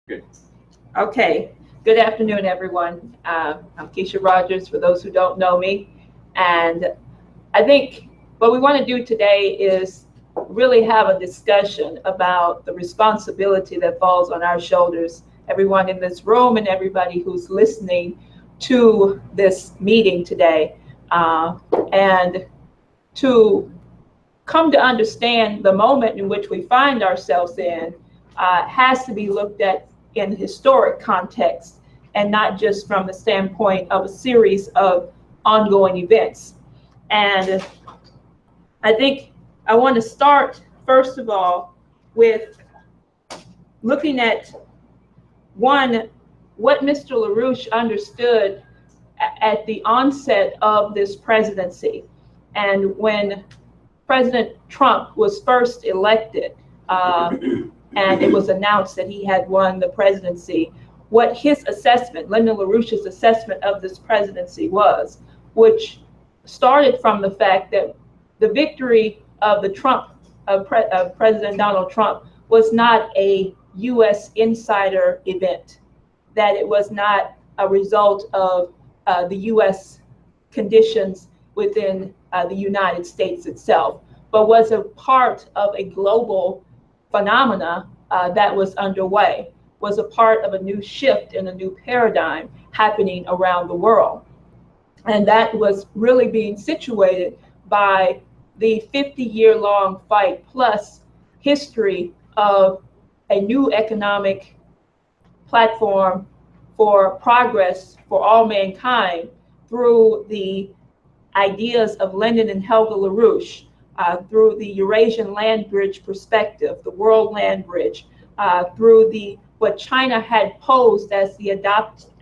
Good. Okay. Good afternoon, everyone. I'm Keisha Rogers, for those who don't know me. And I think what we want to do today is really have a discussion about the responsibility that falls on our shoulders, everyone in this room and everybody who's listening to this meeting today, and to come to understand the moment in which we find ourselves in has to be looked at in historic context and not just from the standpoint of a series of ongoing events. And I think I want to start, first of all, with looking at one, what Mr. LaRouche understood at the onset of this presidency. And when President Trump was first elected, and it was announced that he had won the presidency, what his assessment, Lyndon LaRouche's assessment of this presidency was, which started from the fact that the victory of President Donald Trump was not a U.S. insider event, that it was not a result of the U.S. conditions within the United States itself, but was a part of a global phenomena that was underway, was a part of a new shift and a new paradigm happening around the world. And that was really being situated by the 50-year-long fight plus history of a new economic platform for progress for all mankind through the ideas of Lyndon and Helga LaRouche, through the Eurasian land bridge perspective, the world land bridge, through what China had posed as the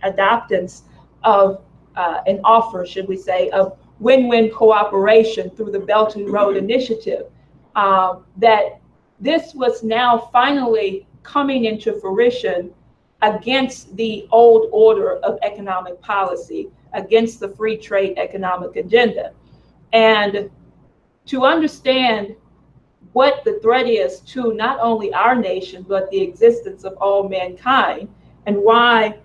adoptance of an offer, should we say, of win-win cooperation through the Belt and Road Initiative, that this was now finally coming into fruition against the old order of economic policy, against the free trade economic agenda. And to understand what the threat is to not only our nation, but the existence of all mankind, and why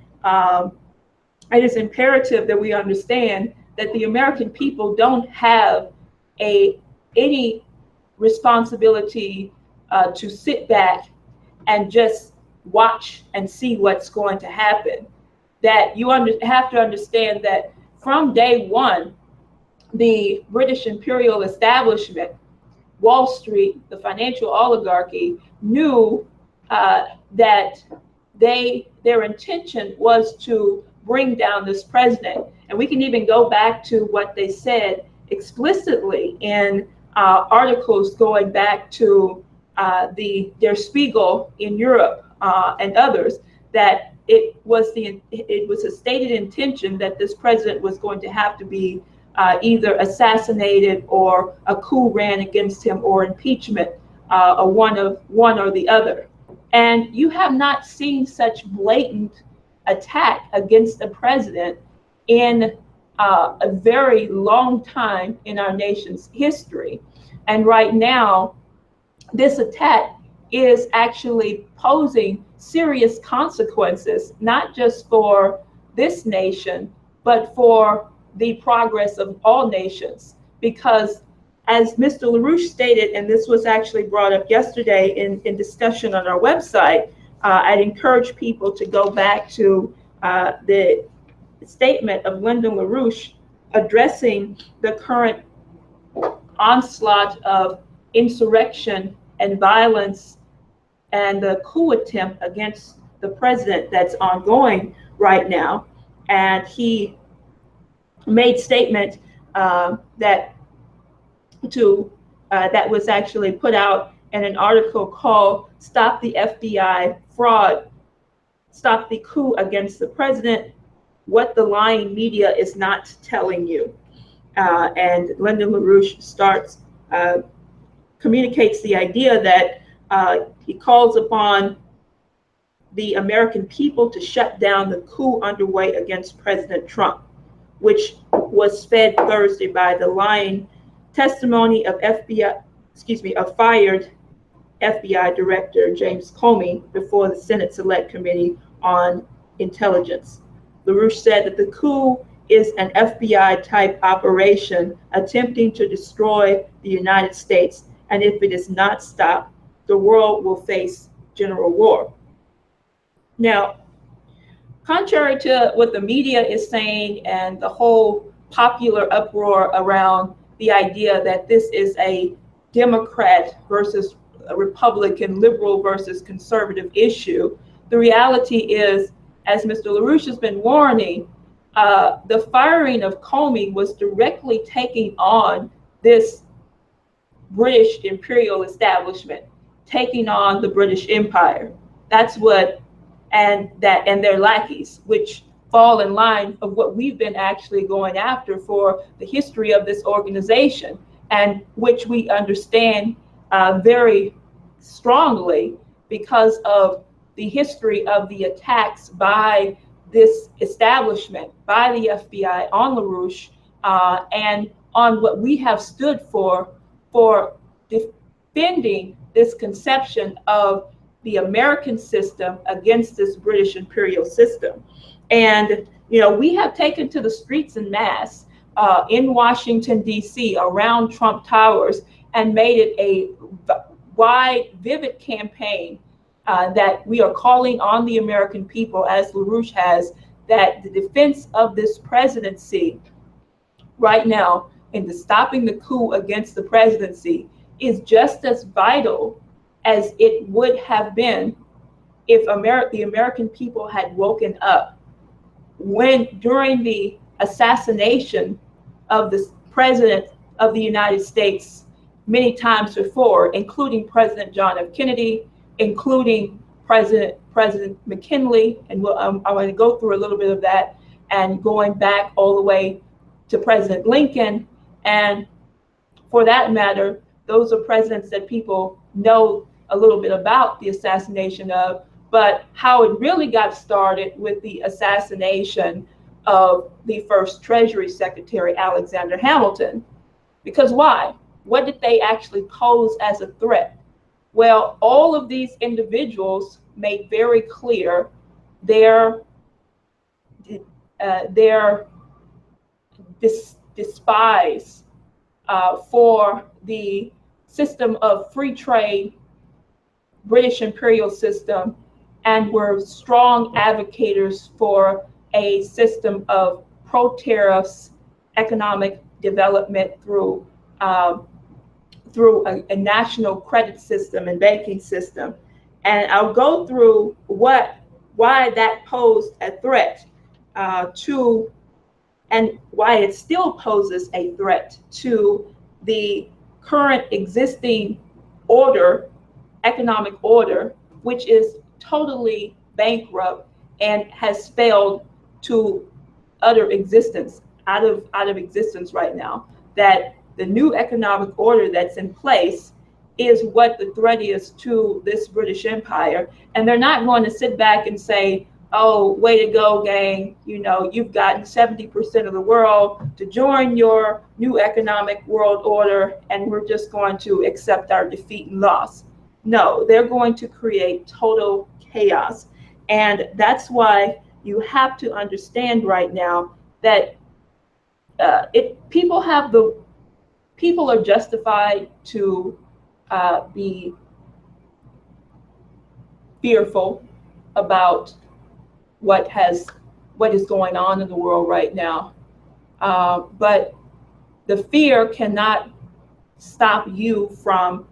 it is imperative that we understand that the American people don't have any responsibility to sit back and just watch and see what's going to happen. That you have to understand that from day one, the British imperial establishment, Wall Street, the financial oligarchy, knew that their intention was to bring down this president. And we can even go back to what they said explicitly in articles going back to Der Spiegel in Europe and others, that it was a stated intention that this president was going to have to be either assassinated or a coup ran against him or impeachment, or one or the other. And you have not seen such blatant attack against the president in a very long time in our nation's history. And right now, this attack is actually posing serious consequences, not just for this nation, but for the progress of all nations. Because as Mr. LaRouche stated, and this was actually brought up yesterday in discussion on our website, I'd encourage people to go back to the statement of Lyndon LaRouche addressing the current onslaught of insurrection and violence and the coup attempt against the president that's ongoing right now. And he made statement that was actually put out in an article called "Stop the FBI Fraud, Stop the Coup Against the President, What the Lying Media is Not Telling You." And Lyndon LaRouche communicates the idea that he calls upon the American people to shut down the coup underway against President Trump, which was fed Thursday by the lying testimony of fired FBI Director James Comey before the Senate Select Committee on Intelligence. LaRouche said that the coup is an FBI-type operation attempting to destroy the United States, and if it is not stopped, the world will face general war. Now, contrary to what the media is saying and the whole popular uproar around the idea that this is a Democrat versus a Republican, liberal versus conservative issue, the reality is, as Mr. LaRouche has been warning, the firing of Comey was directly taking on this British imperial establishment, taking on the British Empire. That's what, and their lackeys, which fall in line of what we've been actually going after for the history of this organization, and which we understand very strongly because of the history of the attacks by this establishment, by the FBI on LaRouche, and on what we have stood for defending this conception of the American system against this British imperial system. And, we have taken to the streets en masse in Washington, D.C., around Trump Towers, and made it a wide, vivid campaign that we are calling on the American people, as LaRouche has, that the defense of this presidency right now in the stopping the coup against the presidency is just as vital as it would have been if the American people had woken up during the assassination of the President of the United States many times before, including President John F. Kennedy, including President McKinley, and I'm going to go through a little bit of that, and going back all the way to President Lincoln, and for that matter, those are presidents that people know a little bit about the assassination of, but how it really got started with the assassination of the first Treasury Secretary, Alexander Hamilton. Because why? What did they actually pose as a threat? Well, all of these individuals made very clear their despise for the system of free trade, British imperial system, and were strong advocates for a system of pro-tariffs economic development through a national credit system and banking system. And I'll go through why that posed a threat to, and why it still poses a threat to the current existing order, economic order, which is totally bankrupt and has failed to utter existence, out of existence right now. That the new economic order that's in place is what the threat is to this British Empire. And they're not going to sit back and say, oh, way to go, gang, you've gotten 70% of the world to join your new economic world order, and we're just going to accept our defeat and loss. No, they're going to create total chaos. And that's why you have to understand right now that people are justified to be fearful about what is going on in the world right now. But the fear cannot stop you from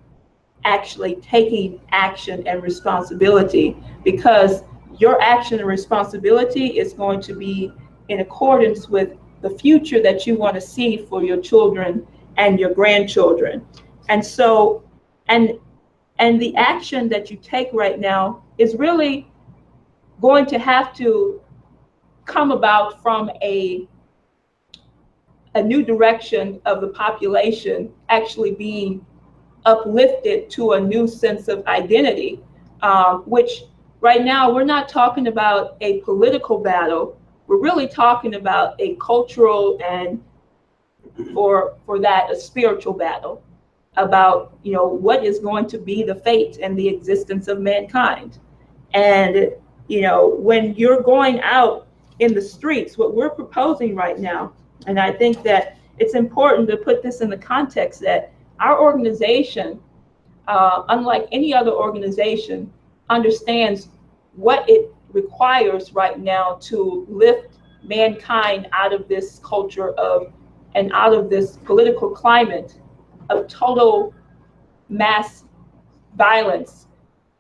actually taking action and responsibility, because your action and responsibility is going to be in accordance with the future that you want to see for your children and your grandchildren. And so, and the action that you take right now is really going to have to come about from a new direction of the population actually being uplifted to a new sense of identity, which right now we're not talking about a political battle. We're really talking about a cultural and for that a spiritual battle. about, you know, what is going to be the fate and the existence of mankind. And, you know, when you're going out in the streets, what we're proposing right now, and I think that it's important to put this in the context that our organization, unlike any other organization, understands what it requires right now to lift mankind out of this culture of, and out of this political climate of total mass violence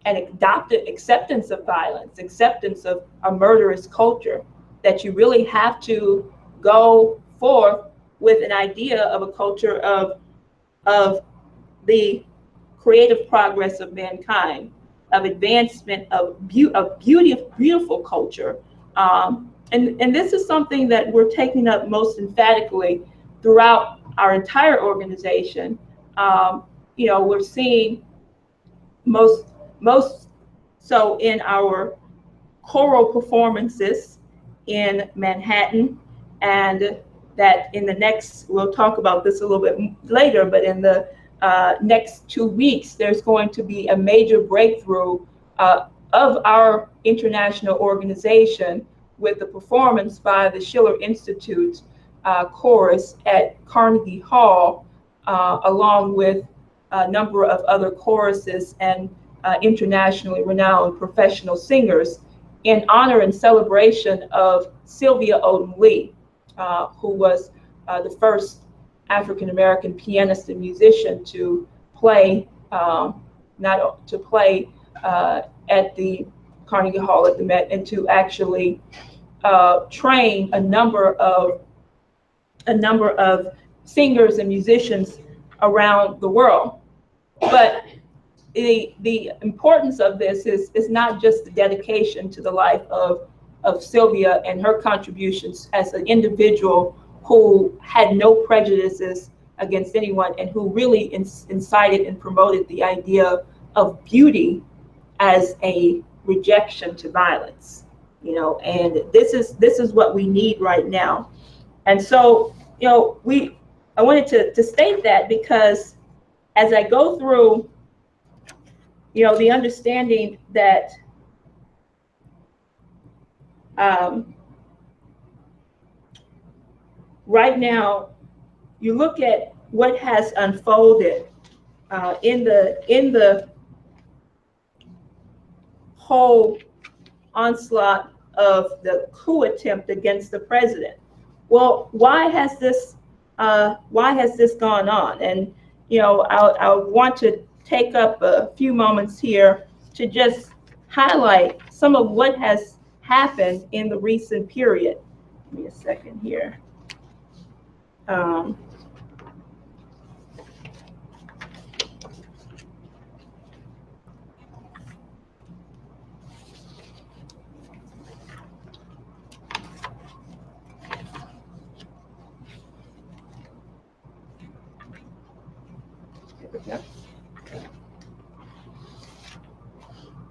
and adopted acceptance of violence, acceptance of a murderous culture, that you really have to go forth with an idea of a culture of the creative progress of mankind, of advancement of beautiful culture. And this is something that we're taking up most emphatically throughout our entire organization. You know, we're seeing most so in our choral performances in Manhattan, and that in the next, we'll talk about this a little bit later, but in the next 2 weeks, there's going to be a major breakthrough of our international organization with the performance by the Schiller Institute chorus at Carnegie Hall, along with a number of other choruses and internationally renowned professional singers, in honor and celebration of Sylvia Odom Lee, who was the first African-American pianist and musician to play, not to play at the Carnegie Hall at the Met, and to actually train a number of singers and musicians around the world. But the importance of this is not just the dedication to the life of Sylvia and her contributions as an individual who had no prejudices against anyone, and who really incited and promoted the idea of beauty as a rejection to violence, you know. And this is what we need right now. And so, you know, I wanted to state that, because as I go through, you know, the understanding that right now, you look at what has unfolded in the whole onslaught of the coup attempt against the president. Well, why has this gone on? And, you know, I want to take up a few moments here to just highlight some of what has happened in the recent period. Give me a second here.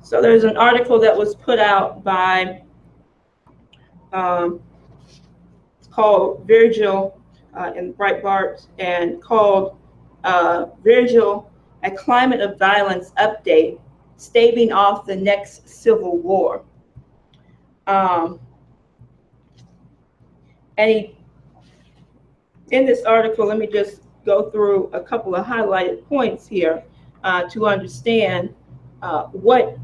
So there's an article that was put out by, called Virgil in Breitbart, and called Virgil, A Climate of Violence Update, Staving Off the Next Civil War. And in this article, let me just go through a couple of highlighted points here to understand what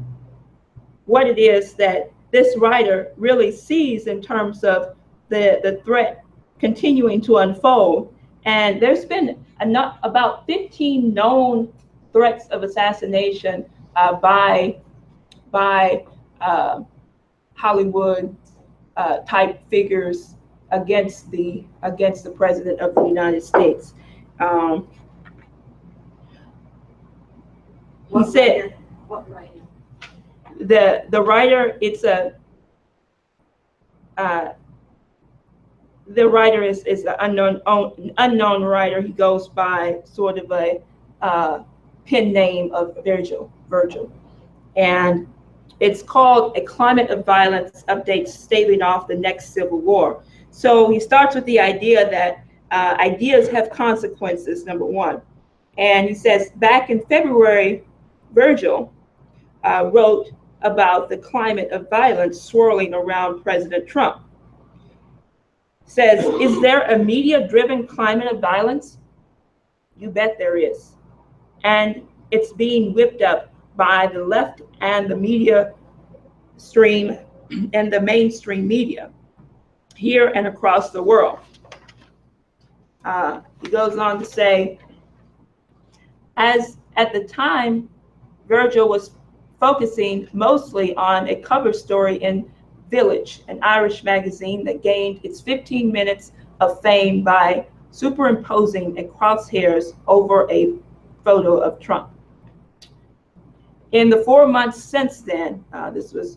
it is that this writer really sees in terms of the threat continuing to unfold. And there's been about 15 known threats of assassination by Hollywood type figures against the president of the United States. He said, what writer? The writer, the writer is an unknown writer. He goes by sort of a pen name of Virgil, and it's called A Climate of Violence Update, Staving Off the Next Civil War. So he starts with the idea that ideas have consequences, number one, And he says, back in February, Virgil wrote about the climate of violence swirling around President Trump. Says, is there a media-driven climate of violence? You bet there is. And it's being whipped up by the left and the media stream and the mainstream media here and across the world. He goes on to say, as at the time, Virgil was focusing mostly on a cover story in Village, an Irish magazine that gained its 15 minutes of fame by superimposing a crosshairs over a photo of Trump. In the 4 months since then, this was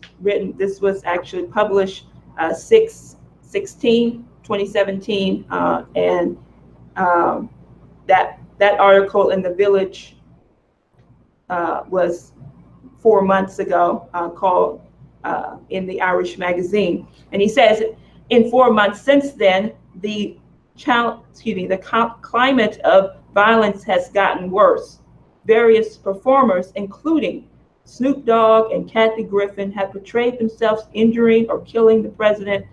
actually published 6/16/2017, and that article in the Village was 4 months ago, called in the Irish magazine. And he says, in 4 months since then, the climate of violence has gotten worse. Various performers, including Snoop Dogg and Kathy Griffin, have portrayed themselves injuring or killing the president.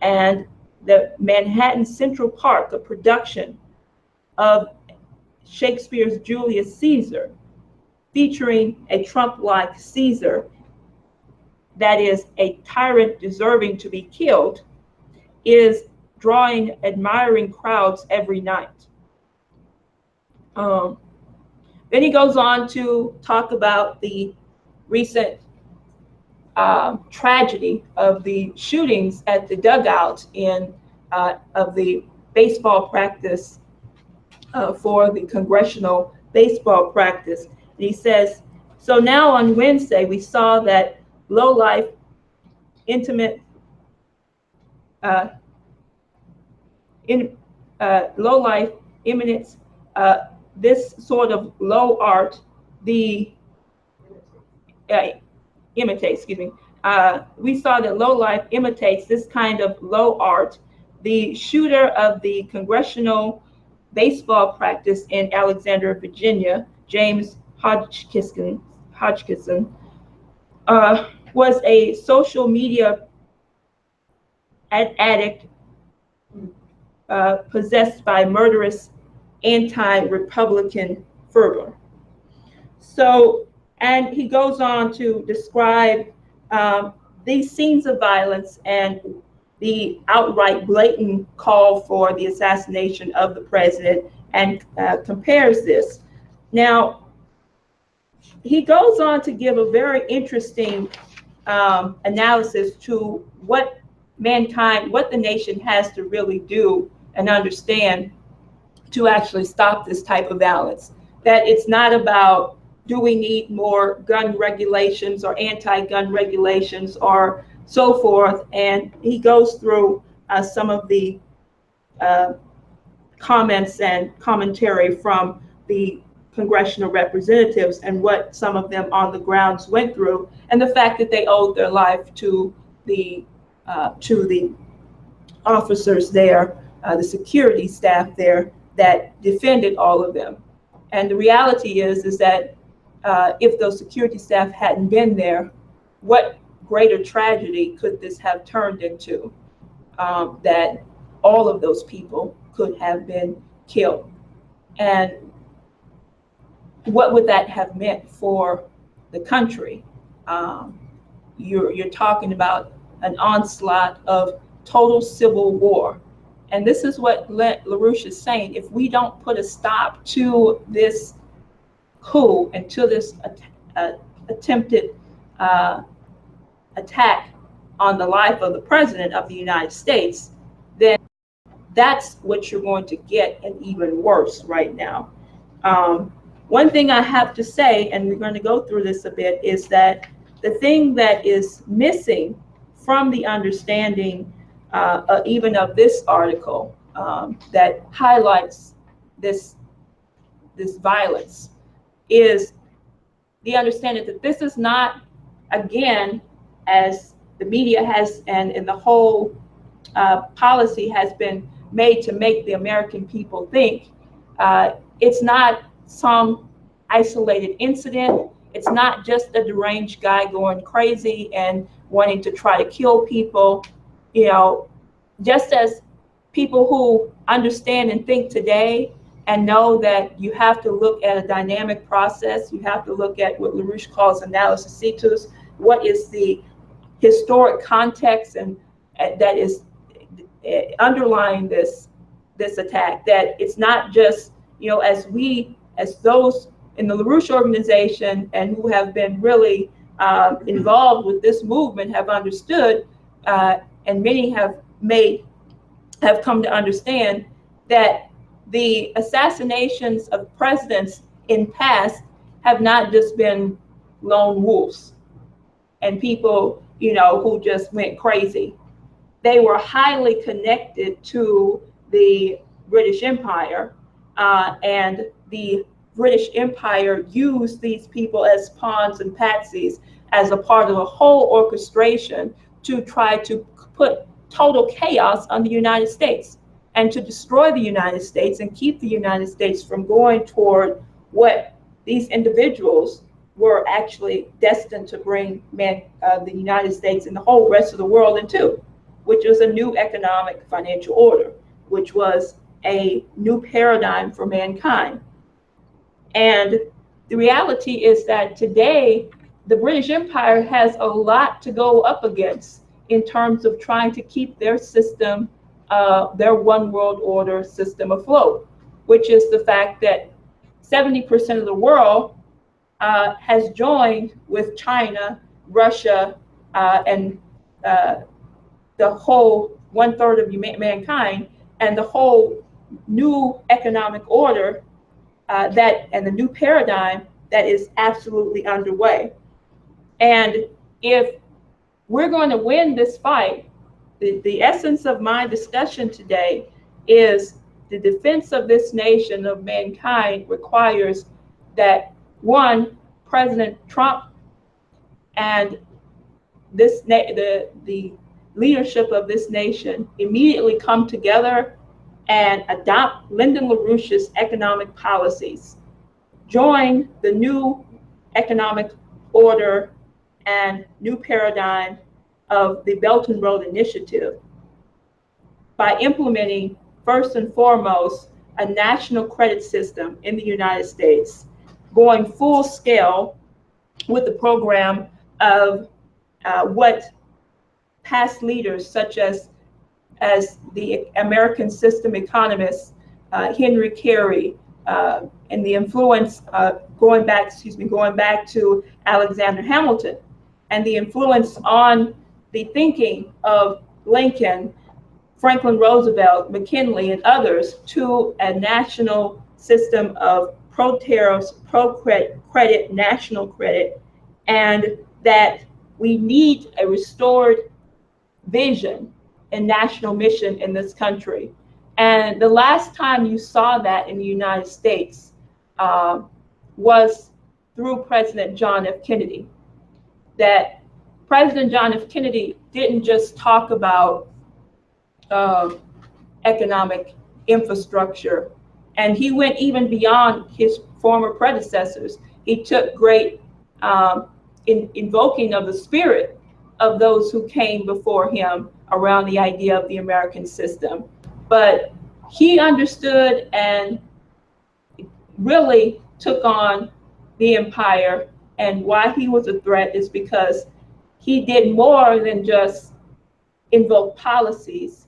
And the Manhattan Central Park, a production of Shakespeare's Julius Caesar, featuring a Trump-like Caesar, that is a tyrant deserving to be killed, is drawing admiring crowds every night. Then he goes on to talk about the recent tragedy of the shootings at the dugout of the baseball practice for the congressional baseball practice. And he says, so now on Wednesday, we saw that low-life, intimate, low-life, imminent, this sort of low art, the imitates, excuse me. We saw that low life imitates this kind of low art. The shooter of the congressional baseball practice in Alexandria, Virginia, James Hodgkinson, was a social media addict possessed by murderous anti-Republican fervor. So, and he goes on to describe these scenes of violence and the outright blatant call for the assassination of the president, and compares this. Now, he goes on to give a very interesting analysis to what mankind, what the nation has to really do and understand to actually stop this type of violence. That it's not about, do we need more gun regulations or anti-gun regulations or so forth. And he goes through some of the comments and commentary from the congressional representatives and what some of them on the grounds went through, and the fact that they owed their life to the officers there, the security staff there that defended all of them. And the reality is that if those security staff hadn't been there, what greater tragedy could this have turned into, that all of those people could have been killed? And what would that have meant for the country? You're talking about an onslaught of total civil war. And this is what LaRouche is saying. If we don't put a stop to this coup and to this attempted attack on the life of the president of the United States, then that's what you're going to get, and even worse right now. One thing I have to say, and we're going to go through this a bit, is that the thing that is missing from the understanding even of this article that highlights this violence is the understanding that this is not, again, as the media has and the whole policy has been made to make the American people think, it's not some isolated incident. It's not just a deranged guy going crazy and wanting to try to kill people. You know, just as people who understand and think today and know that you have to look at a dynamic process, you have to look at what LaRouche calls analysis situs, what is the historic context and that is underlying this attack, that it's not just, you know, as those in the LaRouche organization and who have been really involved with this movement have understood, and many have come to understand that the assassinations of presidents in past have not just been lone wolves and people, you know, who just went crazy. They were highly connected to the British Empire, and the British Empire used these people as pawns and patsies as a part of a whole orchestration to try to put total chaos on the United States and to destroy the United States and keep the United States from going toward what these individuals were actually destined to bring the United States and the whole rest of the world into, which was a new economic financial order, which was a new paradigm for mankind. And the reality is that today, the British Empire has a lot to go up against in terms of trying to keep their system, their one world order system afloat, which is the fact that 70% of the world has joined with China, Russia, and the whole 1/3 of mankind, and the whole new economic order and the new paradigm that is absolutely underway. And if we're going to win this fight, the essence of my discussion today is the defense of this nation, of mankind, requires that, one, President Trump and the leadership of this nation immediately come together and adopt Lyndon LaRouche's economic policies, join the new economic order and new paradigm of the Belt and Road Initiative by implementing, first and foremost, a national credit system in the United States, going full scale with the program of what past leaders such as the American system economist Henry Carey, and the influence going back to Alexander Hamilton, and the influence on the thinking of Lincoln, Franklin Roosevelt, McKinley, and others to a national system of pro-tariffs, pro-credit, national credit, and that we need a restored vision and national mission in this country. And the last time you saw that in the United States was through President John F. Kennedy. That President John F. Kennedy didn't just talk about economic infrastructure, and he went even beyond his former predecessors. He took great invoking of the spirit of those who came before him around the idea of the American system. But he understood and really took on the empire, and why he was a threat is because he did more than just invoke policies.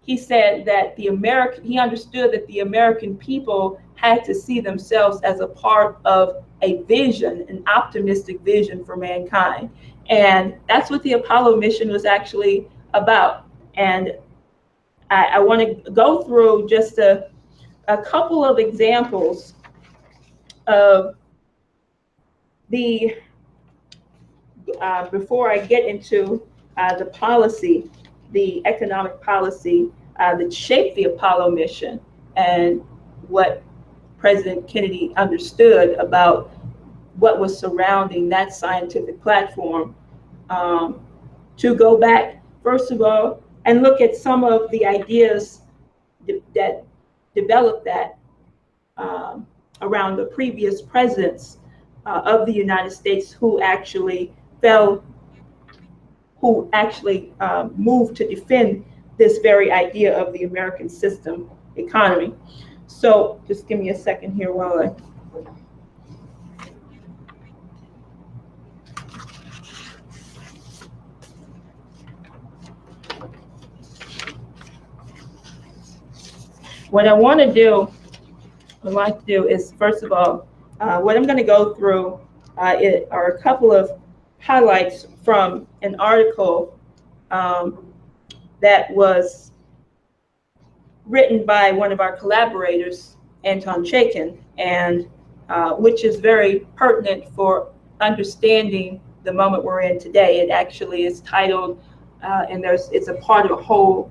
He said that he understood that the American people had to see themselves as a part of a vision, an optimistic vision for mankind. And that's what the Apollo mission was actually about. And I want to go through just a couple of examples of the, before I get into the policy, the economic policy that shaped the Apollo mission and what President Kennedy understood about what was surrounding that scientific platform, to go back, first of all, and look at some of the ideas that developed that. around the previous presidents of the United States who actually moved to defend this very idea of the American system economy. So just give me a second here while I. What I want to do, I'd like to do is, first of all, what I'm going to go through are a couple of highlights from an article that was written by one of our collaborators, Anton Chaikin, and which is very pertinent for understanding the moment we're in today. It actually is titled, and it's a part of a whole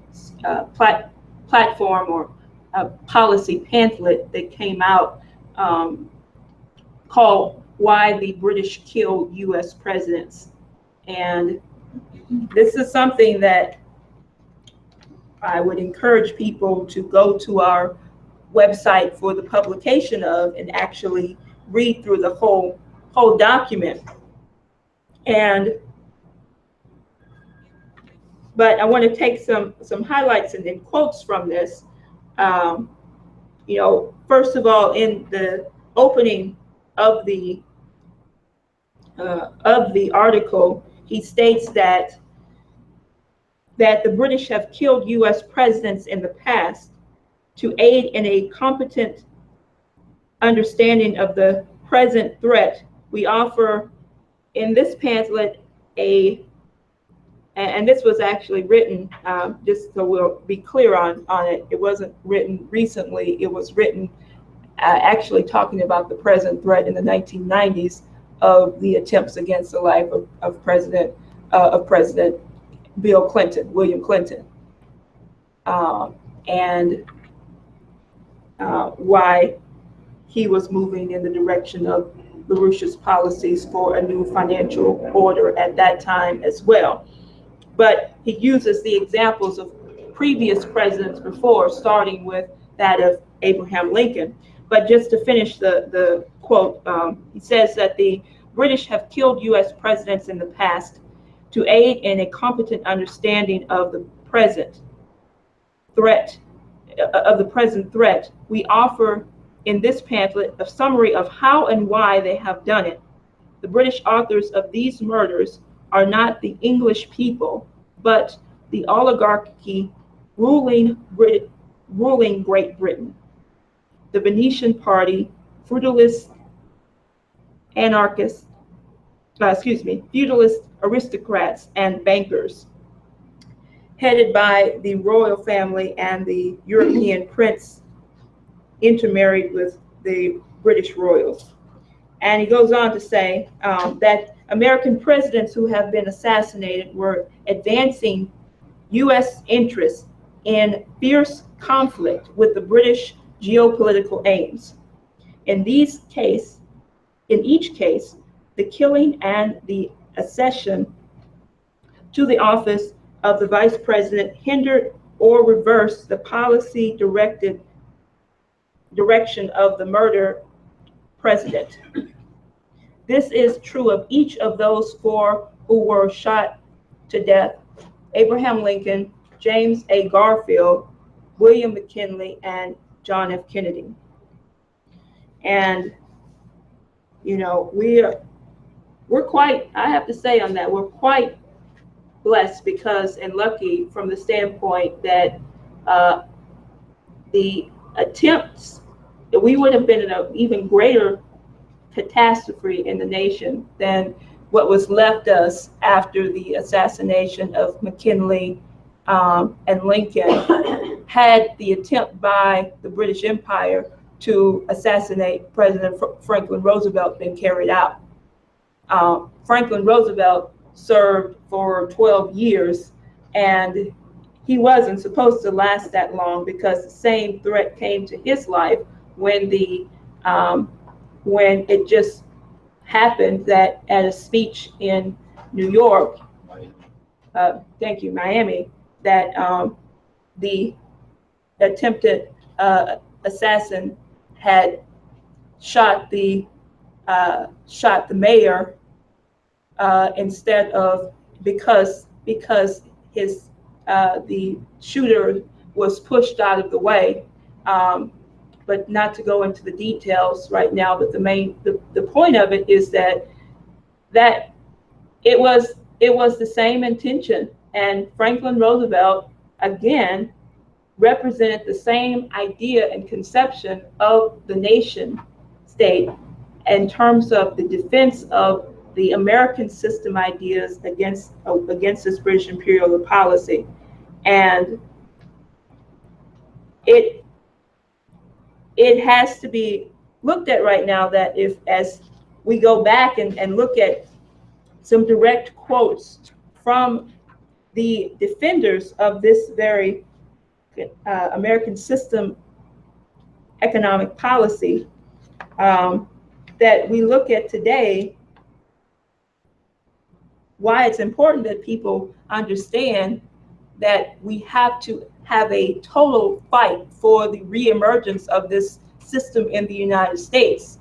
platform or a policy pamphlet that came out called "Why the British Killed U.S. Presidents." And this is something that I would encourage people to go to our website for the publication of and actually read through the whole document. But I want to take some highlights and then quotes from this. First of all, in the opening of the article, he states that the British have killed U.S. presidents in the past to aid in a competent understanding of the present threat. We offer in this pamphlet and this was actually written, just so we'll be clear on it, it wasn't written recently, it was written actually talking about the present threat in the 1990s of the attempts against the life of President William Clinton, and why he was moving in the direction of LaRouche's policies for a new financial order at that time as well. But he uses the examples of previous presidents before, starting with that of Abraham Lincoln. But just to finish the quote, he says that the British have killed U.S. presidents in the past to aid in a competent understanding of the present threat. We offer in this pamphlet a summary of how and why they have done it. The British authors of these murders are not the English people, but the oligarchy ruling Great Britain, the Venetian party, feudalist aristocrats and bankers, headed by the royal family and the European prince intermarried with the British royals. And he goes on to say that American presidents who have been assassinated were advancing U.S. interests in fierce conflict with the British geopolitical aims. In each case, the killing and the accession to the office of the vice president hindered or reversed the policy direction of the murdered president. This is true of each of those four who were shot to death: Abraham Lincoln, James A. Garfield, William McKinley, and John F. Kennedy. And we're quite, I have to say on that, we're quite blessed because, and lucky from the standpoint that the attempts, that we would have been in an even greater catastrophe in the nation than what was left us after the assassination of McKinley and Lincoln had the attempt by the British Empire to assassinate President Franklin Roosevelt been carried out. Franklin Roosevelt served for 12 years, and he wasn't supposed to last that long because the same threat came to his life when it just happened that at a speech in New York, Miami, that the attempted assassin had shot the mayor instead of because his the shooter was pushed out of the way. But not to go into the details right now. But the point of it is that it was the same intention, and Franklin Roosevelt again represented the same idea and conception of the nation state in terms of the defense of the American system ideas against this British imperial policy. And it has to be looked at right now that as we go back and look at some direct quotes from the defenders of this very American system economic policy, that we look at today, why it's important that people understand that we have to have a total fight for the reemergence of this system in the United States,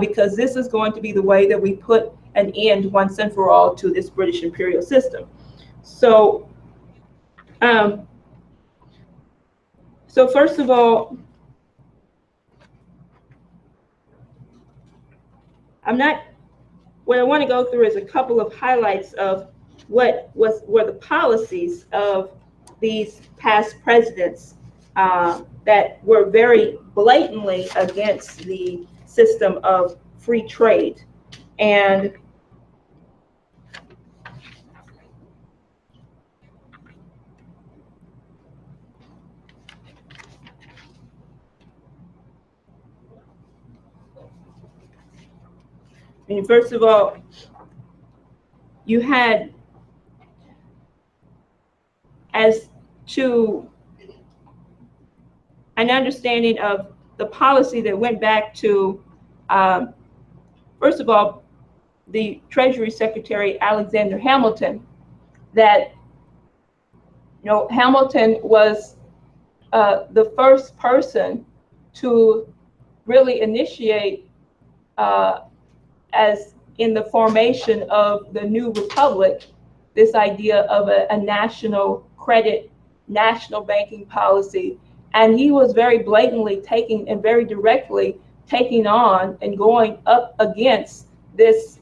because this is going to be the way that we put an end once and for all to this British imperial system. So, so first of all, what I want to go through is a couple of highlights of what were the policies of these past presidents that were very blatantly against the system of free trade. And first of all, you had as to an understanding of the policy that went back to, first of all, the Treasury Secretary Alexander Hamilton, that Hamilton was the first person to really initiate, as in the formation of the new republic, this idea of a national credit, national banking policy. And he was very blatantly taking and very directly taking on and going up against this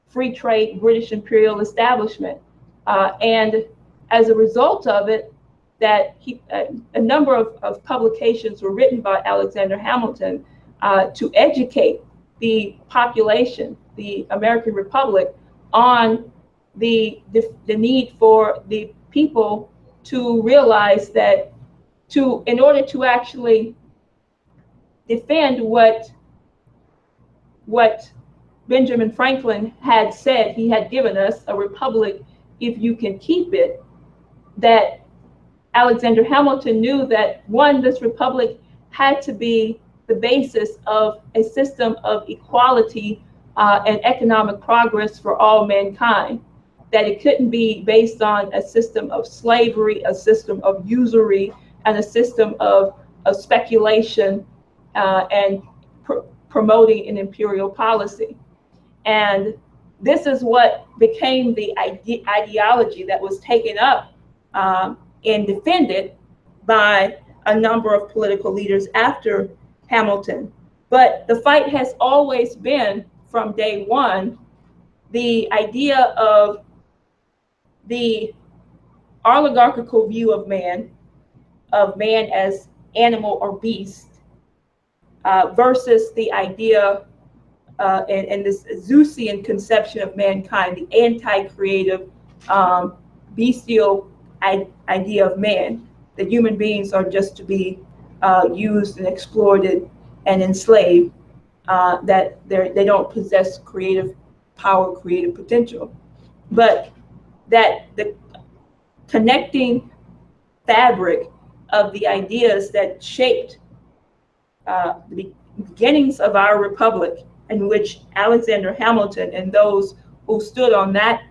free trade British imperial establishment. And as a result of it, that a number of publications were written by Alexander Hamilton to educate the population, the American Republic, on the need for the people to realize that in order to actually defend what Benjamin Franklin had said he had given us, a republic if you can keep it, that Alexander Hamilton knew that one, this republic had to be the basis of a system of equality and economic progress for all mankind, that it couldn't be based on a system of slavery, a system of usury, and a system of speculation and promoting an imperial policy. And this is what became the ideology that was taken up and defended by a number of political leaders after Hamilton. But the fight has always been, from day one, the idea of the oligarchical view of man as animal or beast, versus the idea and this Zeusian conception of mankind, the anti-creative, bestial idea of man, that human beings are just to be used and exploited and enslaved, that they don't possess creative power, creative potential. But that the connecting fabric of the ideas that shaped the beginnings of our republic, in which Alexander Hamilton and those who stood on that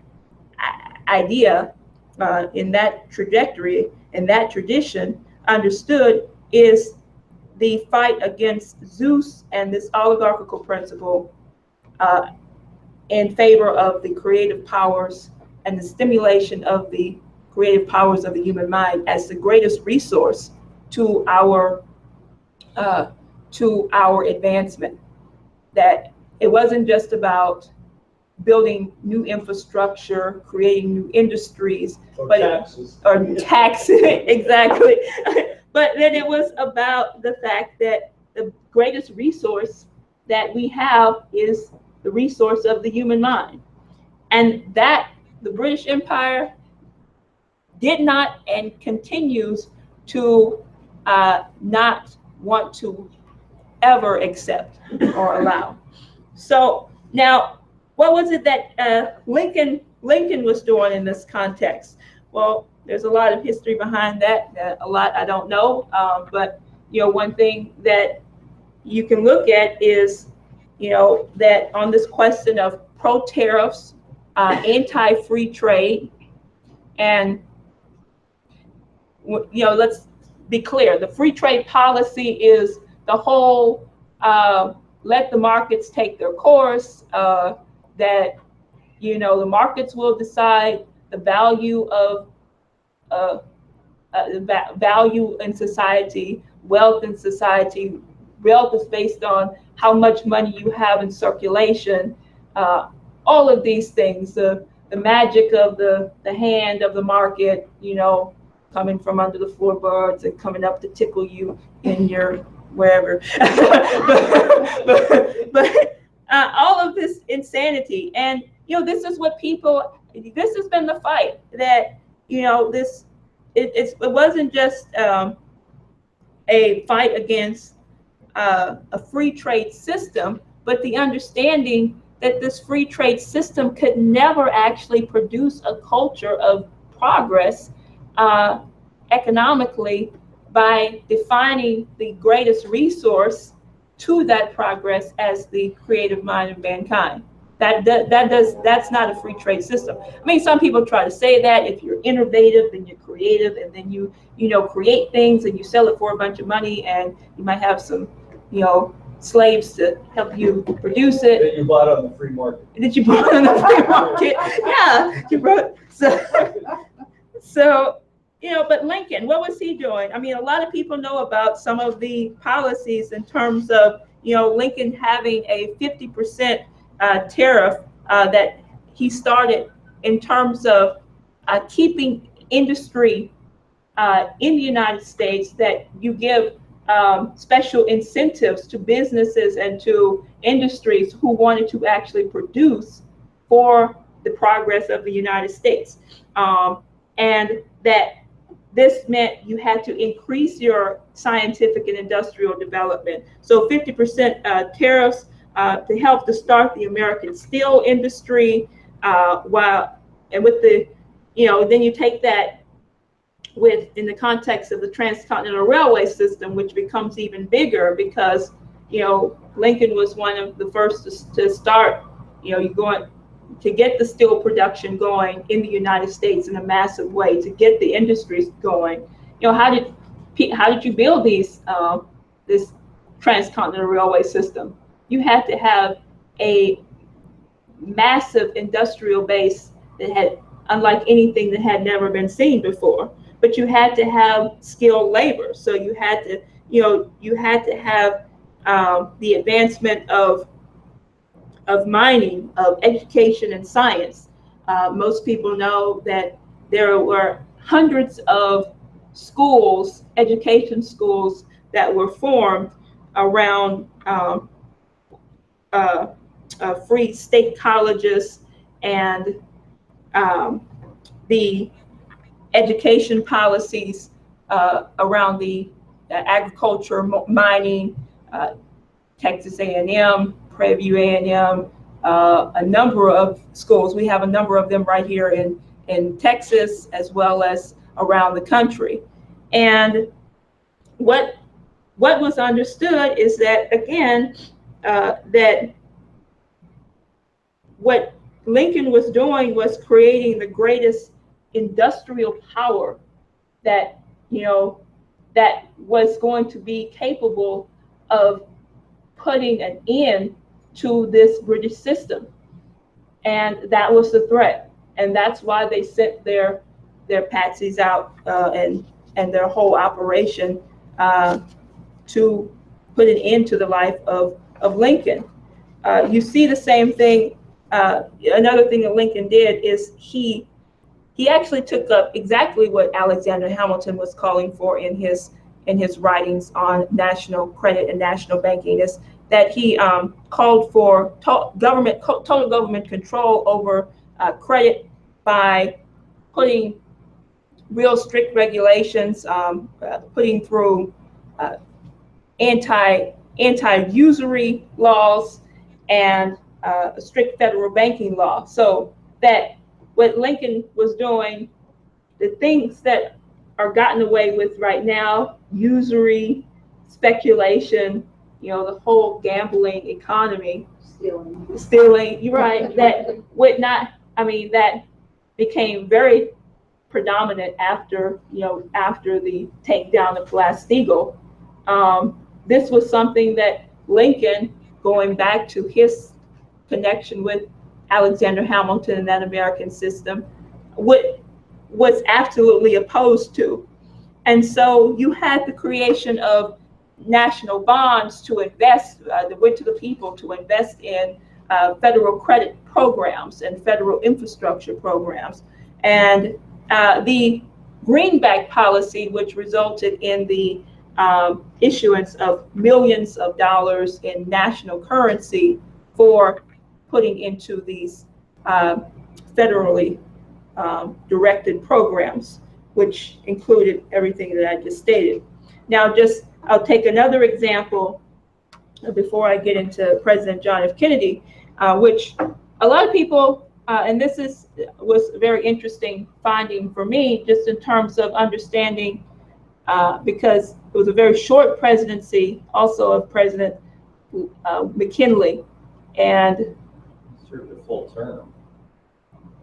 idea, in that trajectory, in that tradition, understood, is the fight against Zeus and this oligarchical principle in favor of the creative powers and the stimulation of the creative powers of the human mind as the greatest resource to our advancement. That it wasn't just about building new infrastructure, creating new industries, or taxes. Or taxes, exactly. But then it was about the fact that the greatest resource that we have is the resource of the human mind. And that the British Empire did not and continues to not want to ever accept or allow. So now, what was it that Lincoln was doing in this context? Well, there's a lot of history behind that. A lot I don't know, but one thing that you can look at is, that on this question of pro-tariffs, anti-free trade, and let's be clear: the free trade policy is the whole let the markets take their course. That the markets will decide the value of value in society, wealth in society. Wealth is based on how much money you have in circulation. All of these things, the magic of the hand of the market, coming from under the floorboards and coming up to tickle you in your wherever. but all of this insanity, and this is what people. This has been the fight that this. It wasn't just a fight against a free trade system, but the understanding that this free trade system could never actually produce a culture of progress economically by defining the greatest resource to that progress as the creative mind of mankind. That's not a free trade system. I mean, some people try to say that if you're innovative, then you're creative, and then you create things and you sell it for a bunch of money, and you might have some slaves to help you produce it. That you bought on the free market. That you bought on the free market. Yeah, you brought so. But Lincoln, what was he doing? I mean, a lot of people know about some of the policies in terms of Lincoln having a 50% tariff that he started in terms of keeping industry in the United States, that you give special incentives to businesses and to industries who wanted to actually produce for the progress of the United States. And that this meant you had to increase your scientific and industrial development. So 50% tariffs to help to start the American steel industry, and with the, then you take that in the context of the transcontinental railway system, which becomes even bigger because, Lincoln was one of the first to start, you're going to get the steel production going in the United States in a massive way, to get the industries going. How did you build this transcontinental railway system? You had to have a massive industrial base that had, unlike anything that had never been seen before. But you had to have skilled labor. So you had to have the advancement of mining, of education and science. Most people know that there were hundreds of schools, education schools, that were formed around free state colleges, and the education policies around the agriculture, mining, Texas A&M, Prairie View A&M, a number of schools. We have a number of them right here in Texas, as well as around the country. And what was understood is that, again, that what Lincoln was doing was creating the greatest industrial power that that was going to be capable of putting an end to this British system. And that was the threat. And that's why they sent their patsies out and their whole operation to put an end to the life of Lincoln. You see the same thing. Another thing that Lincoln did is he actually took up exactly what Alexander Hamilton was calling for in his writings on national credit and national banking, is that he called for total government control over credit by putting real strict regulations, putting through anti-usury laws and a strict federal banking law. So that what Lincoln was doing, the things that are gotten away with right now, usury, speculation, the whole gambling economy, stealing, you're right, that would not, that became very predominant after the takedown of Glass-Steagall. This was something that Lincoln, going back to his connection with Alexander Hamilton and that American system, was absolutely opposed to. And so you had the creation of national bonds to invest, that went to the people to invest in federal credit programs and federal infrastructure programs. And the greenback policy, which resulted in the issuance of millions of dollars in national currency for putting into these federally directed programs, which included everything that I just stated. Now, I'll take another example before I get into President John F. Kennedy, which a lot of people, and this was a very interesting finding for me, just in terms of understanding, because it was a very short presidency, also of President McKinley, and served a full term.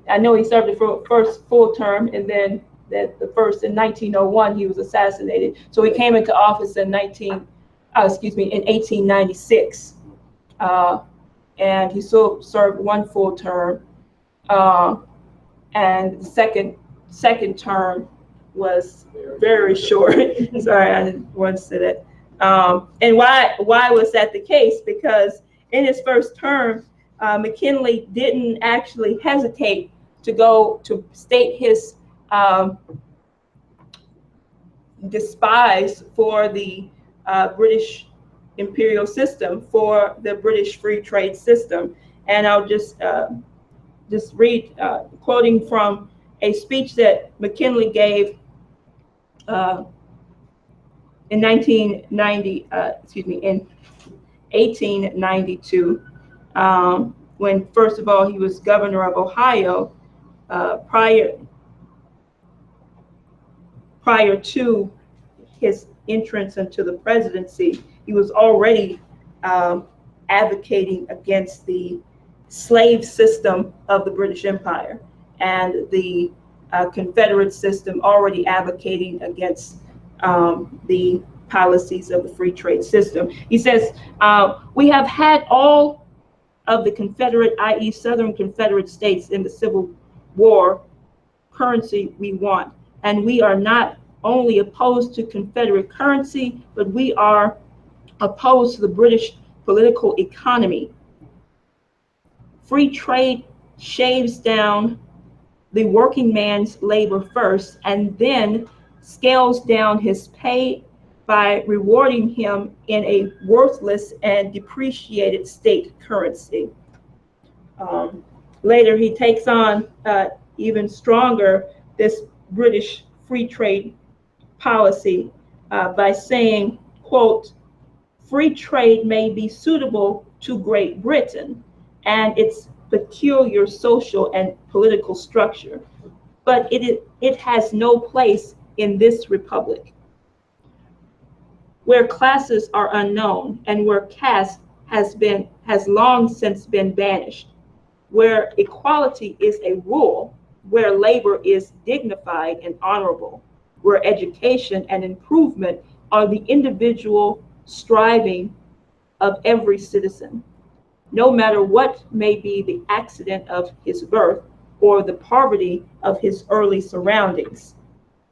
I know he served the first full term, and then the first in 1901 he was assassinated. So he came into office in 1896, and he still served one full term, and the second term was very short. Sorry, I didn't want to say that. And why was that the case? Because in his first term, McKinley didn't actually hesitate to go to state his despise for the British imperial system, for the British free trade system. And I'll just read, quoting from a speech that McKinley gave in 1892, when first of all he was governor of Ohio. Prior to his entrance into the presidency, he was already advocating against the slave system of the British Empire and the Confederate system, already advocating against the policies of the free trade system. He says, we have had all of the Confederate, i.e. Southern Confederate states in the Civil War currency we want. And we are not only opposed to Confederate currency, but we are opposed to the British political economy. Free trade shaves down the working man's labor first and then scales down his pay by rewarding him in a worthless and depreciated state currency. Later, he takes on even stronger this British free trade policy by saying, quote, free trade may be suitable to Great Britain and its peculiar social and political structure, but it has no place in this republic, where classes are unknown and where caste has long since been banished, where equality is a rule, where labor is dignified and honorable, where education and improvement are the individual striving of every citizen, no matter what may be the accident of his birth or the poverty of his early surroundings.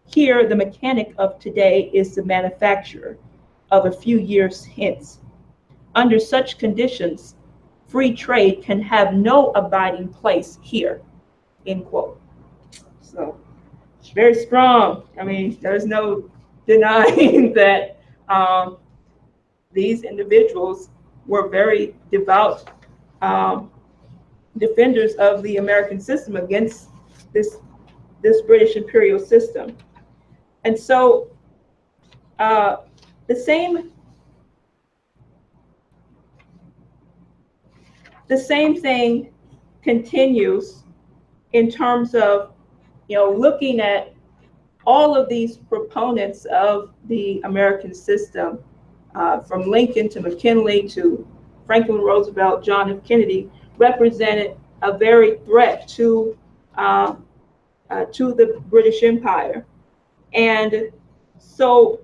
Here, the mechanic of today is the manufacturer of a few years hence. Under such conditions, free trade can have no abiding place here, end quote. So, it's very strong. I mean, there's no denying that these individuals were very devout defenders of the American system against this British imperial system. And so the same thing continues in terms of, looking at all of these proponents of the American system, from Lincoln to McKinley to Franklin Roosevelt, John F. Kennedy, represented a very threat to the British Empire. And so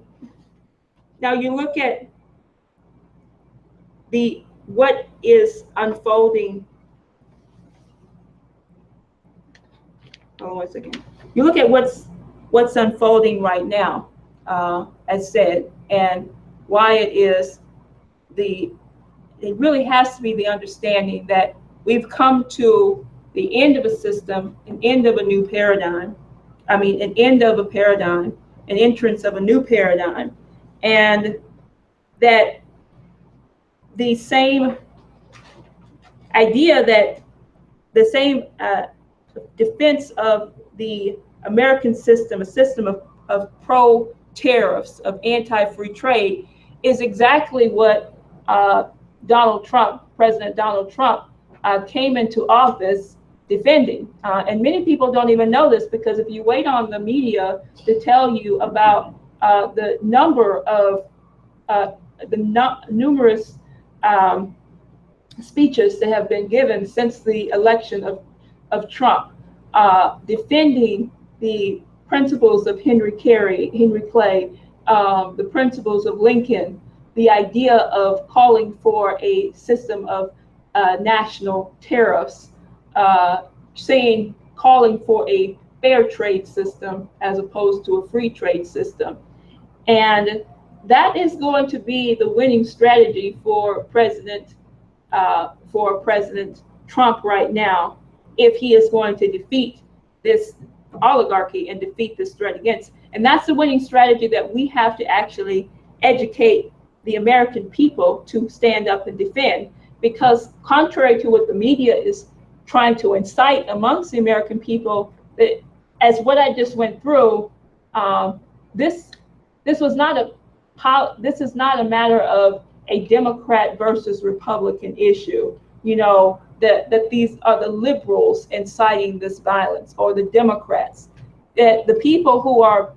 now you look at what is unfolding. Hold on 1 second. You look at what's unfolding right now, as said, and why it really has to be the understanding that we've come to the end of a system, an end of a new paradigm. I mean, an end of a paradigm, an entrance of a new paradigm, and that the same idea, that the same defense of the American system, a system of pro-tariffs, of anti-free trade, is exactly what President Donald Trump came into office defending. And many people don't even know this, because if you wait on the media to tell you about the number of numerous speeches that have been given since the election of Trump, defending the principles of Henry Clay, the principles of Lincoln, the idea of calling for a system of national tariffs, calling for a fair trade system as opposed to a free trade system. And that is going to be the winning strategy for President Trump right now, if he is going to defeat this oligarchy and defeat this threat against. And that's the winning strategy that we have to actually educate the American people to stand up and defend. Because contrary to what the media is trying to incite amongst the American people, that, as what I just went through, this is not a matter of a Democrat versus Republican issue. That these are the liberals inciting this violence, or the Democrats. That the people who are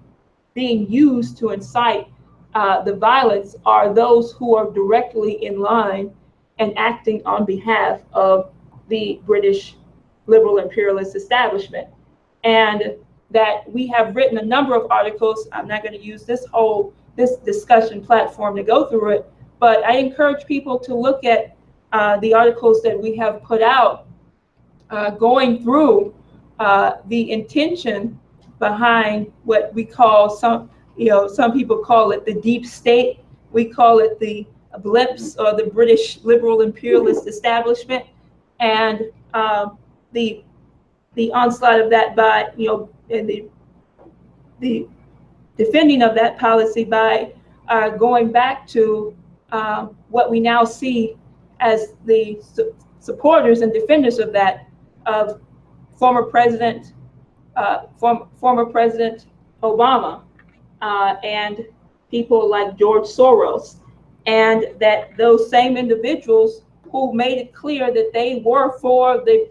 being used to incite the violence are those who are directly in line and acting on behalf of the British liberal imperialist establishment. And that we have written a number of articles. I'm not going to use this discussion platform to go through it, but I encourage people to look at the articles that we have put out, going through the intention behind what we call some people call it the deep state. We call it the blips, or the British liberal imperialist establishment, and the onslaught of that by and the defending of that policy by going back to what we now see as the supporters and defenders of that, of former President Obama, and people like George Soros, and that those same individuals who made it clear that they were for the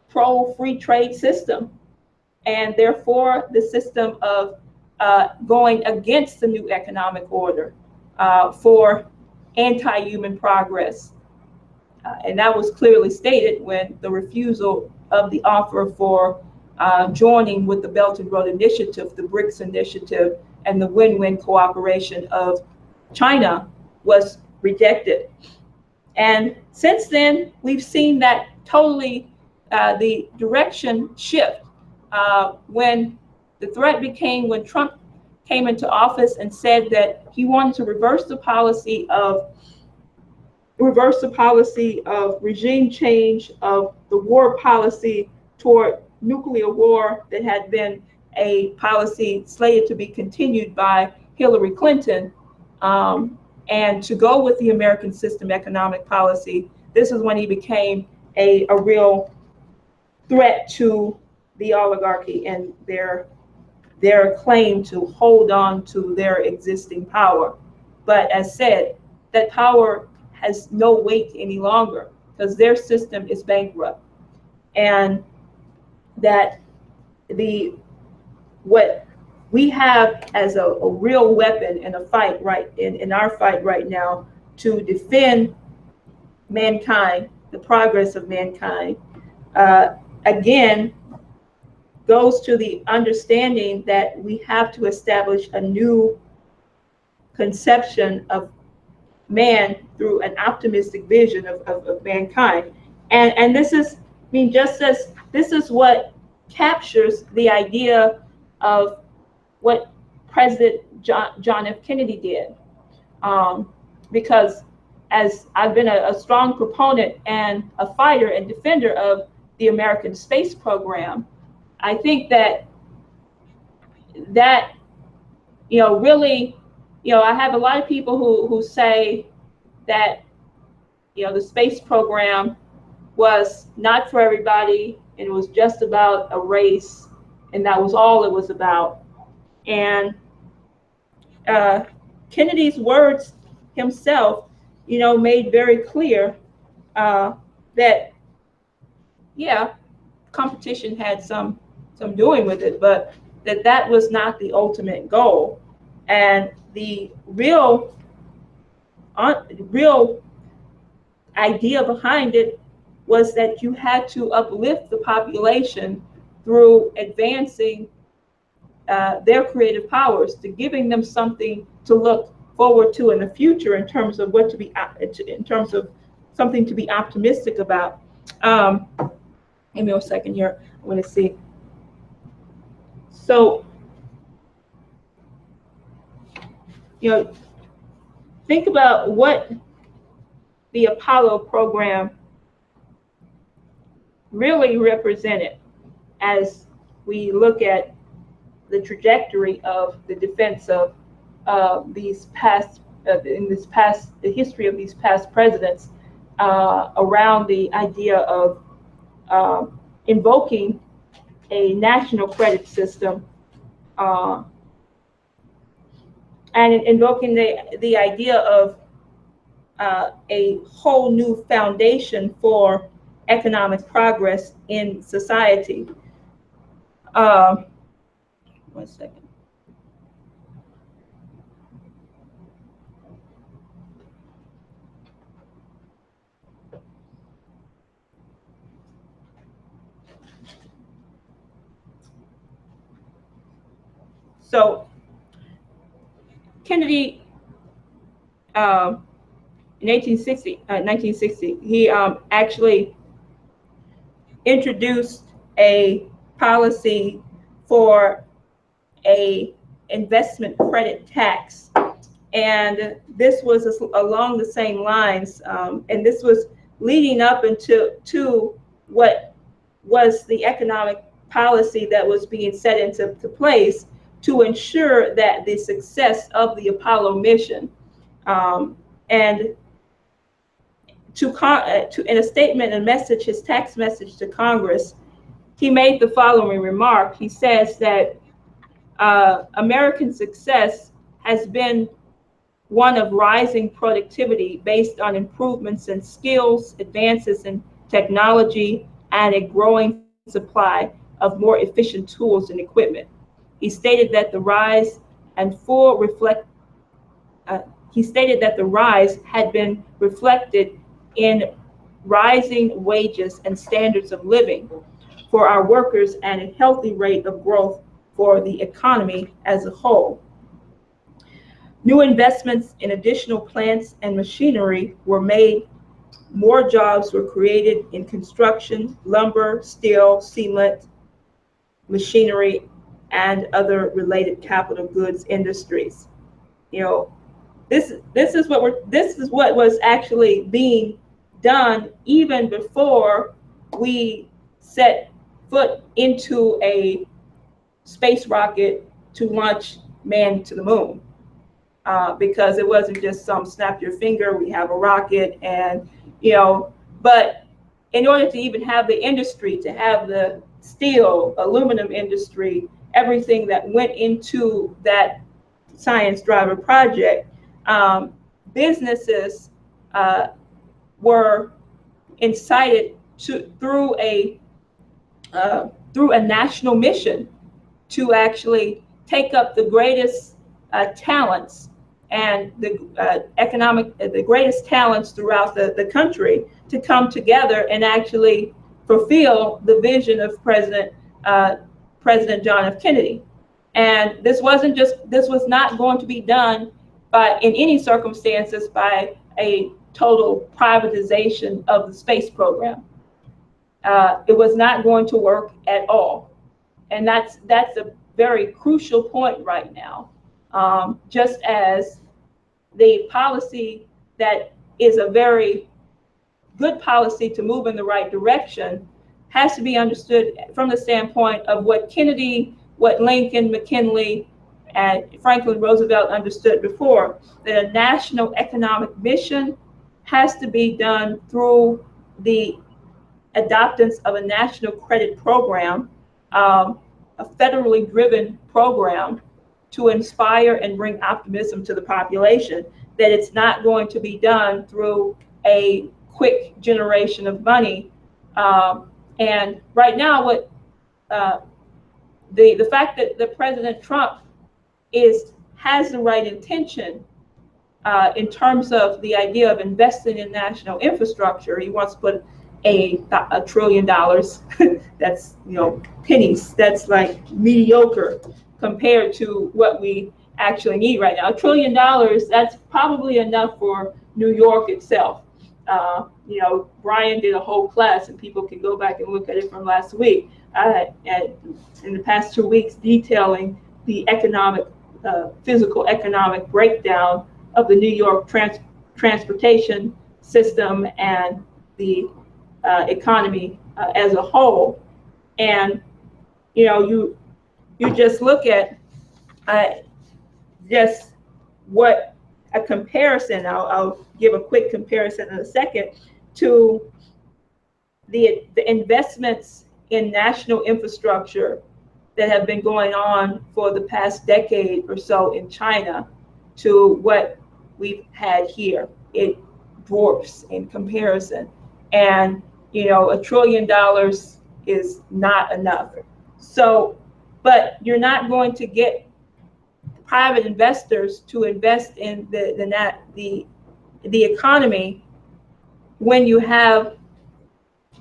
pro-free trade system, and therefore the system of going against the new economic order, for anti-human progress. And that was clearly stated when the refusal of the offer for joining with the Belt and Road Initiative, the BRICS initiative, and the win-win cooperation of China was rejected. And since then, we've seen that totally the direction shift when the threat became when Trump came into office and said that he wanted to reverse the policy of regime change, of the war policy toward nuclear war that had been a policy slated to be continued by Hillary Clinton, and to go with the American system economic policy. This is when he became a real threat to the oligarchy and their claim to hold on to their existing power. But as said, that power has no weight any longer because their system is bankrupt. And that what we have as a real weapon in a fight in our fight right now to defend mankind, the progress of mankind, again, goes to the understanding that we have to establish a new conception of man through an optimistic vision of mankind. And this is, this is what captures the idea of what President John F. Kennedy did. Because as I've been a strong proponent and a fighter and defender of the American space program, I think that really, I have a lot of people who say that, the space program was not for everybody and it was just about a race and that was all it was about. And Kennedy's words himself, made very clear that, competition had some doing with it, but that was not the ultimate goal. And the real idea behind it was that you had to uplift the population through advancing their creative powers, to giving them something to look forward to in the future in terms of something to be optimistic about. Give me a second here. I want to see. So, think about what the Apollo program really represented as we look at the trajectory of the defense of the history of these past presidents around the idea of invoking a national credit system and invoking the idea of a whole new foundation for economic progress in society. 1 second. So Kennedy, in 1960, he actually introduced a policy for a investment credit tax, and this was along the same lines, and this was leading up to what was the economic policy that was being set into place to ensure that the success of the Apollo mission. And in a statement and message, his tax message to Congress, he made the following remark. He says that American success has been one of rising productivity based on improvements in skills, advances in technology, and a growing supply of more efficient tools and equipment. He stated that the rise had been reflected in rising wages and standards of living. for our workers and a healthy rate of growth for the economy as a whole. New investments in additional plants and machinery were made. More jobs were created in construction, lumber, steel, cement, machinery, and other related capital goods industries. You know, this is what was actually being done even before we set foot into a space rocket to launch man to the moon. Because it wasn't just some snap your finger, we have a rocket, and but in order to even have the industry, to have the steel, aluminum industry, everything that went into that science driver project, businesses were incited through a national mission to actually take up the greatest talents and the greatest talents throughout the country to come together and actually fulfill the vision of President John F. Kennedy. And this was not going to be done in any circumstances by a total privatization of the space program. It was not going to work at all. And that's a very crucial point right now. Just as the policy that is a very good policy to move in the right direction has to be understood from the standpoint of what Kennedy, what Lincoln, McKinley, and Franklin Roosevelt understood before, that a national economic mission has to be done through the adoptance of a national credit program, a federally driven program to inspire and bring optimism to the population, that it's not going to be done through a quick generation of money. And right now, what the fact that the President Trump has the right intention in terms of the idea of investing in national infrastructure. He wants to put $1 trillion. That's pennies. That's like mediocre compared to what we actually need right now. $1 trillion. That's probably enough for New York itself. Brian did a whole class, and people can go back and look at it from last week. In the past 2 weeks, detailing the physical economic breakdown of the New York transportation system and the economy as a whole. And you just look at just what a comparison. I'll give a quick comparison in a second to the investments in national infrastructure that have been going on for the past decade or so in China to what we've had here. It dwarfs in comparison. And $1 trillion is not enough. So, but you're not going to get private investors to invest in the economy when you have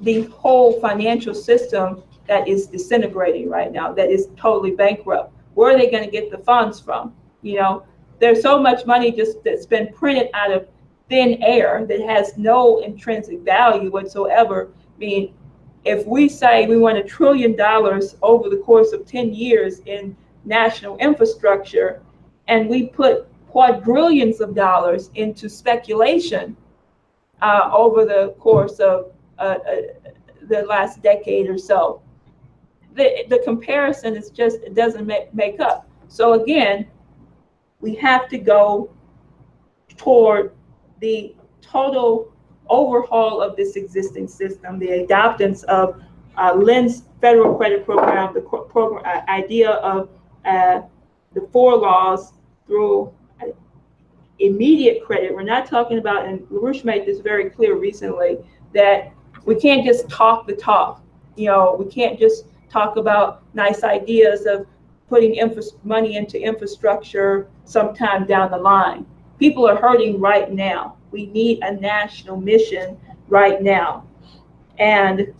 the whole financial system that is disintegrating right now, that is totally bankrupt. Where are they going to get the funds from? There's so much money that's been printed out of thin air that has no intrinsic value whatsoever. I mean, if we say we want $1 trillion over the course of 10 years in national infrastructure, and we put quadrillions of dollars into speculation over the course of the last decade or so, the comparison is just, it doesn't make up. So again, we have to go toward the total overhaul of this existing system, the adoptance of Lynn's federal credit program, the idea of the 4 laws through immediate credit. We're not talking about, and LaRouche made this very clear recently, that we can't just talk the talk. We can't just talk about nice ideas of putting money into infrastructure sometime down the line. People are hurting right now. We need a national mission right now. And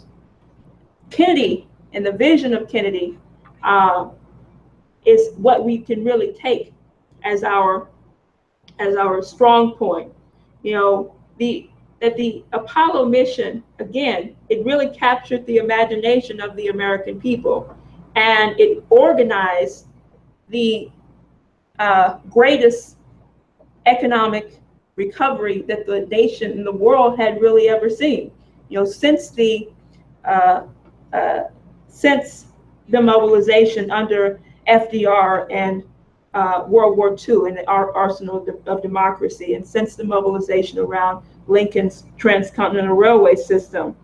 Kennedy and the vision of Kennedy is what we can really take as our strong point. You know, that the Apollo mission, again, it really captured the imagination of the American people, and it organized the greatest economic recovery that the nation and the world had really ever seen. You know, since the mobilization under FDR and World War II and our arsenal of democracy, and since the mobilization around Lincoln's transcontinental railway system.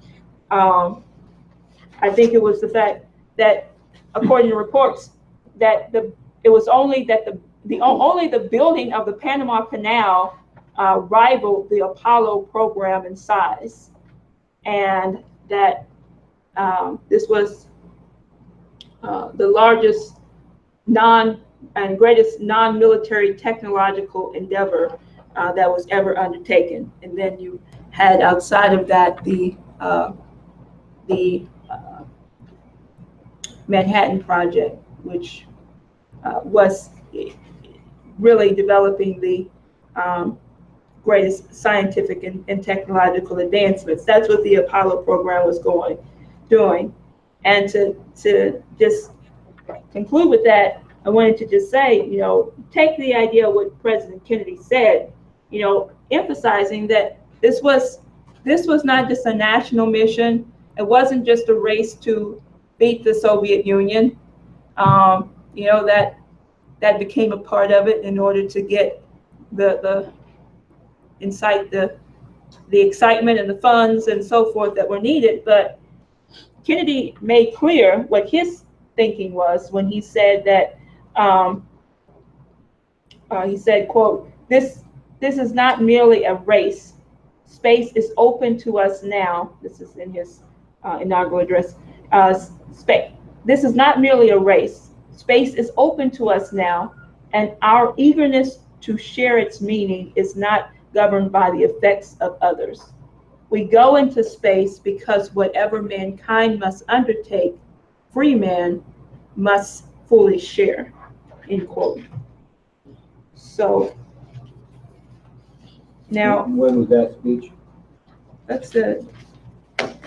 I think it was the fact that, according to reports, that it was only that only the building of the Panama Canal rivaled the Apollo program in size, and that this was the largest greatest non-military technological endeavor that was ever undertaken. And then you had, outside of that, the Manhattan Project, which was really developing the greatest scientific and technological advancements. That's what the Apollo program was doing. And to just conclude with that, I wanted to just say, you know, take the idea of what President Kennedy said, you know, emphasizing that this was not just a national mission. It wasn't just a race to beat the Soviet Union. You know, that became a part of it in order to get incite the excitement and the funds and so forth that were needed. But Kennedy made clear what his thinking was when he said that he said, quote, this is not merely a race. Space is open to us now. This is in his inaugural address. This is not merely a race. Space is open to us now, and our eagerness to share its meaning is not governed by the effects of others. We go into space because whatever mankind must undertake, free man must fully share, end quote. So now, when was that speech? That's the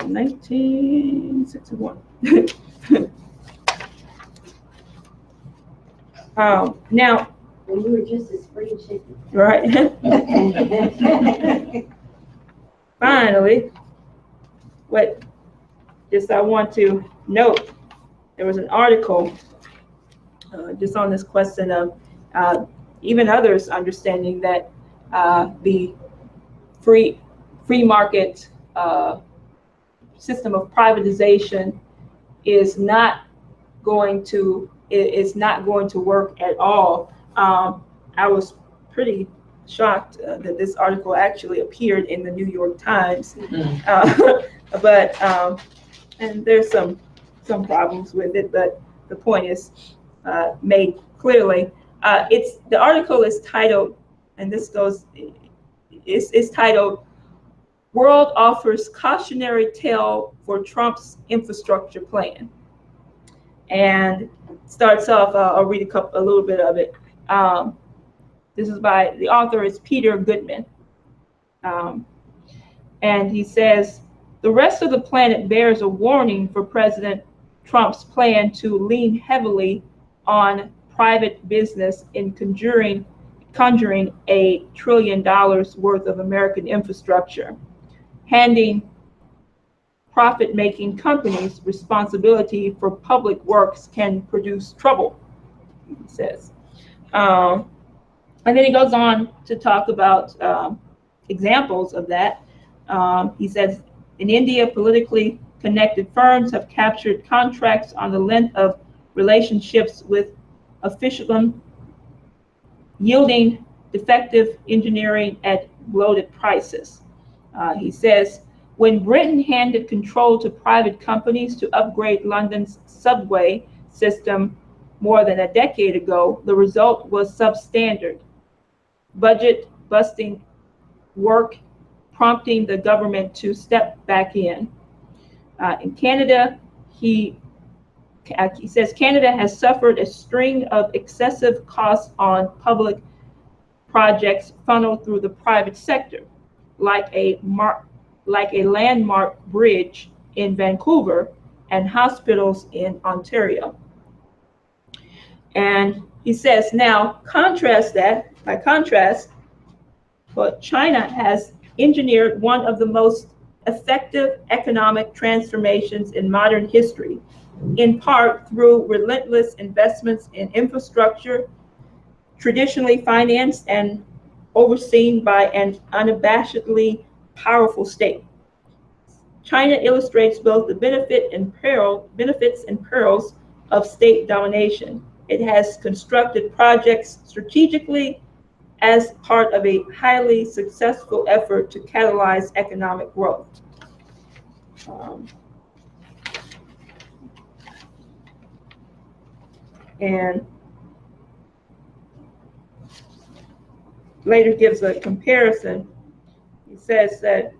1961. Now, when you were just a spring chicken. right. Finally, what just I want to note, there was an article just on this question of even others understanding that the free market system of privatization is not going to work at all. I was pretty shocked that this article actually appeared in the New York Times, but and there's some problems with it, but the point is made clearly. The article is titled, and this goes, it's titled, "World Offers Cautionary Tale for Trump's Infrastructure Plan." And starts off, I'll read a little bit of it. This is by, the author is Peter Goodman. And he says, "The rest of the planet bears a warning for President Trump's plan to lean heavily on private business in conjuring $1 trillion worth of American infrastructure, handing profit-making companies responsibility for public works can produce trouble," he says. And then he goes on to talk about examples of that. He says, "In India, politically connected firms have captured contracts on the length of relationships with officialdom, yielding defective engineering at bloated prices." He says, "When Britain handed control to private companies to upgrade London's subway system more than a decade ago, the result was substandard, budget-busting work, prompting the government to step back in." In Canada, he he says Canada has suffered a string of excessive costs on public projects funneled through the private sector, like a landmark bridge in Vancouver and hospitals in Ontario. And he says, now by contrast, but China has engineered one of the most effective economic transformations in modern history, in part through relentless investments in infrastructure, traditionally financed and overseen by an unabashedly powerful state. China illustrates both the benefits and perils of state domination. It has constructed projects strategically as part of a highly successful effort to catalyze economic growth. And later gives a comparison. He says that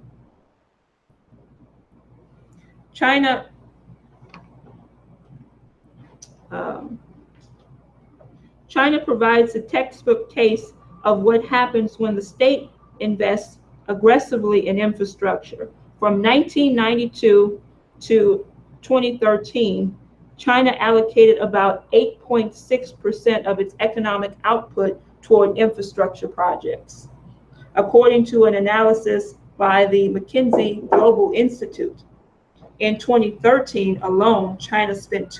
China provides a textbook case of what happens when the state invests aggressively in infrastructure. From 1992 to 2013, China allocated about 8.6% of its economic output toward infrastructure projects, according to an analysis by the McKinsey Global Institute. In 2013 alone, China spent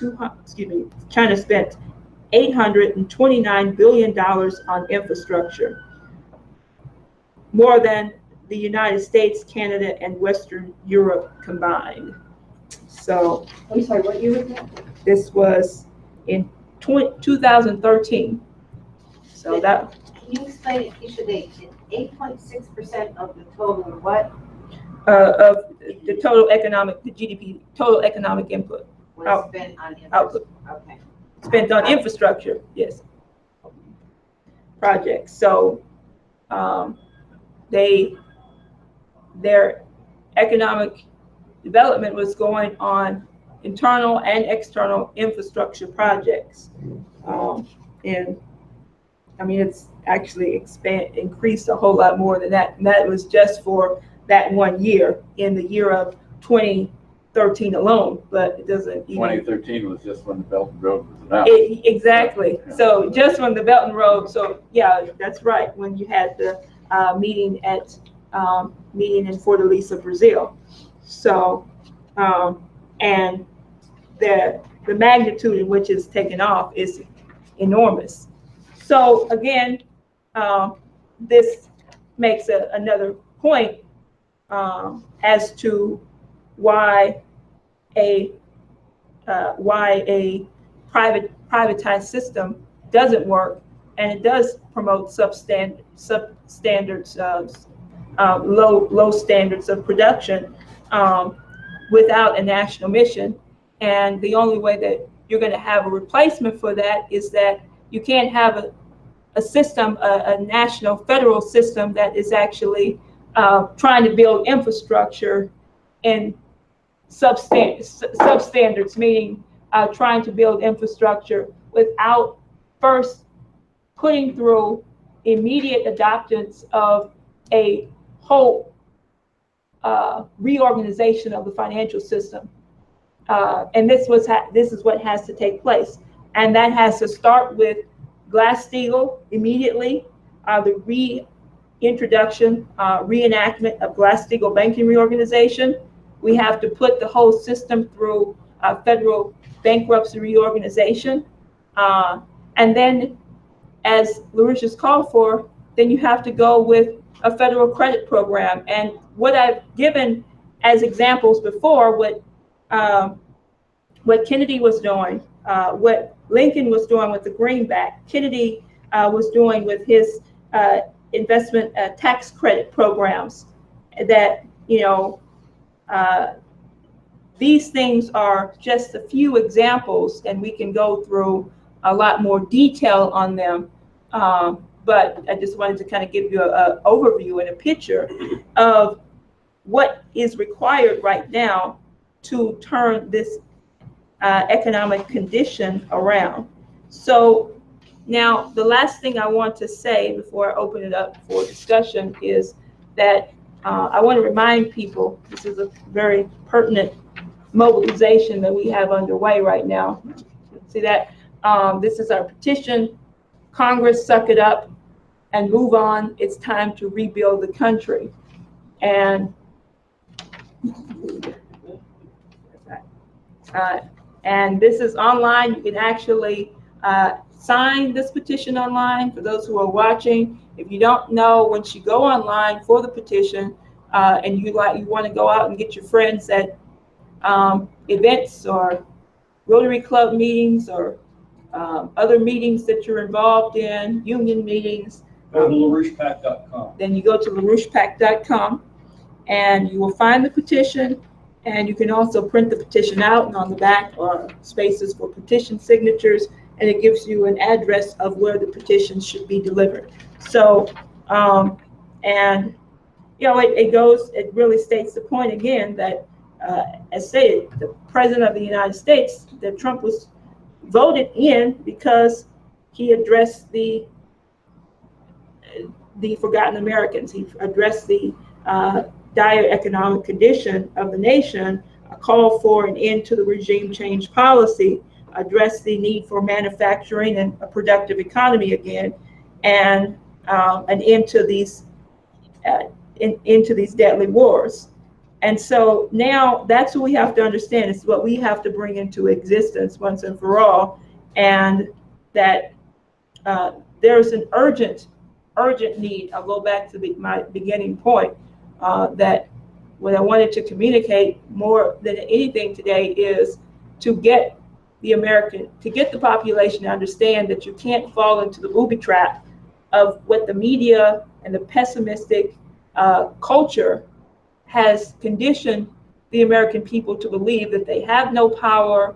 $829 billion on infrastructure, more than the United States, Canada, and Western Europe combined. So, I'm sorry, what year was that? this was in 2013. So that. Can you explain it, Keisha? 8.6% of the total what? Of the total economic, the GDP, total economic input. Was spent on output. Okay. Spent on infrastructure, yes. Projects. So their economic development was going on internal and external infrastructure projects. And I mean, it's actually increased a whole lot more than that. And that was just for that 1 year, in the year of 2013 alone, but it doesn't. 2013 was just when the Belt and Road was announced. Exactly. Yeah. So just when the Belt and Road. So yeah, that's right. When you had the meeting in Fortaleza, Brazil. So and the magnitude in which it's taken off is enormous. So again, this makes another point as to why a privatized system doesn't work, and it does promote low standards of production without a national mission. And the only way that you're going to have a replacement for that is that you can't have a system, a national federal system that is actually trying to build infrastructure in substandards, meaning trying to build infrastructure without first putting through immediate adoptions of a whole reorganization of the financial system. And this is what has to take place. And that has to start with Glass-Steagall immediately, the reenactment of Glass-Steagall banking reorganization. We have to put the whole system through federal bankruptcy reorganization. And then, as LaRouche has called for, then you have to go with a federal credit program. And what I've given as examples before, what Kennedy was doing, what Lincoln was doing with the greenback, Kennedy was doing with his investment tax credit programs, that, these things are just a few examples, and we can go through a lot more detail on them. But I just wanted to kind of give you an overview and a picture of what is required right now to turn this economic condition around. So now the last thing I want to say before I open it up for discussion is that I want to remind people, this is a very pertinent mobilization that we have underway right now. See that? This is our petition. Congress, suck it up and move on. It's time to rebuild the country. And this is online. You can actually sign this petition online. For those who are watching, if you don't know, once you go online for the petition and you want to go out and get your friends at events or Rotary Club meetings or other meetings that you're involved in, union meetings. Go to LaRouchePack.com. Then you go to LaRouchePack.com and you will find the petition, and you can also print the petition out, and on the back are spaces for petition signatures, and it gives you an address of where the petition should be delivered. So, and you know, it really states the point again that, as stated, the President of the United States, that Trump was voted in because he addressed the forgotten Americans. He addressed the dire economic condition of the nation, a call for an end to the regime change policy, addressed the need for manufacturing and a productive economy again, and an end to these deadly wars. And so now that's what we have to understand. It's what we have to bring into existence once and for all, and that there's an urgent need. I'll go back to my beginning point, that what I wanted to communicate more than anything today is to get the population to understand that you can't fall into the booby trap of what the media and the pessimistic culture has conditioned the American people to believe, that they have no power,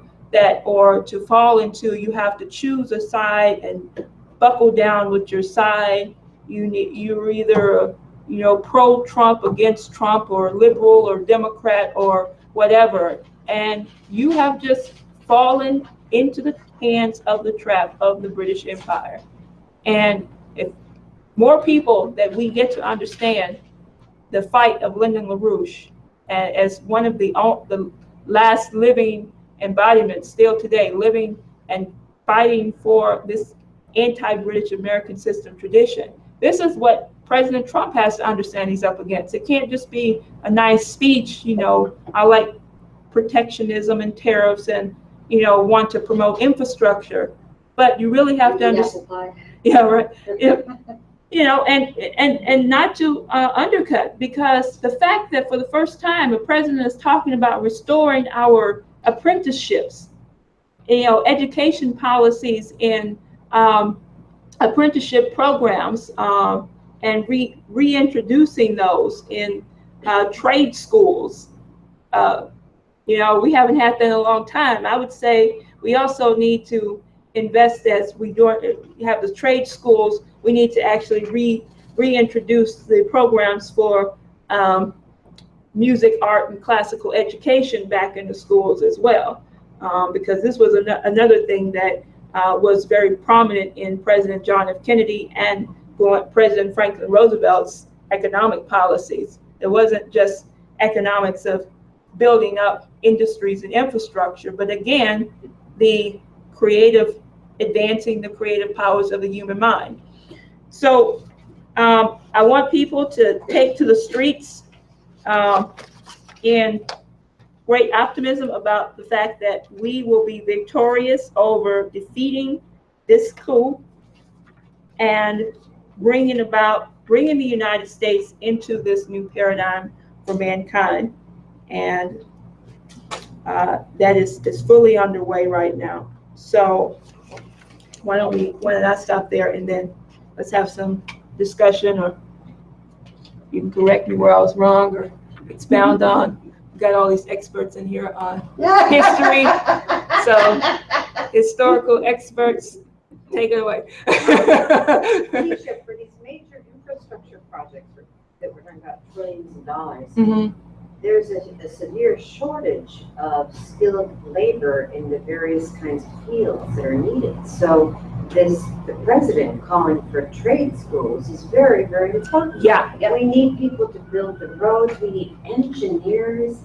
or to fall into, you have to choose a side and buckle down with your side. You're either pro-Trump, against Trump, or liberal or Democrat or whatever, and you have just fallen into the hands of the trap of the British Empire. And if more people that we get to understand the fight of Lyndon LaRouche as one of the last living embodiments still today, living and fighting for this anti-British American system tradition. This is what President Trump has to understand he's up against. It can't just be a nice speech, I like protectionism and tariffs and, want to promote infrastructure, but you really have to understand. Yeah, right. And not to undercut, because the fact that for the first time a president is talking about restoring our apprenticeships, education policies in apprenticeship programs, and reintroducing those in trade schools. We haven't had that in a long time. I would say we also need to invest, as we have the trade schools. We need to actually reintroduce the programs for music, art, and classical education back in the schools as well, because this was another thing that was very prominent in President John F. Kennedy and President Franklin Roosevelt's economic policies. It wasn't just economics of building up industries and infrastructure, but again, advancing the creative powers of the human mind. So I want people to take to the streets in great optimism about the fact that we will be victorious over defeating this coup and bringing the United States into this new paradigm for mankind. And that is fully underway right now. So why don't I stop there, and then let's have some discussion, or you can correct me where I was wrong or expound on. We've got all these experts in here on history, so historical experts, take it away. Keisha, for these major infrastructure projects that we're talking about trillions of dollars, Mm-hmm. there's a severe shortage of skilled labor in the various kinds of fields that are needed. So the president calling for trade schools is very, very important. Yeah. We need people to build the roads, we need engineers,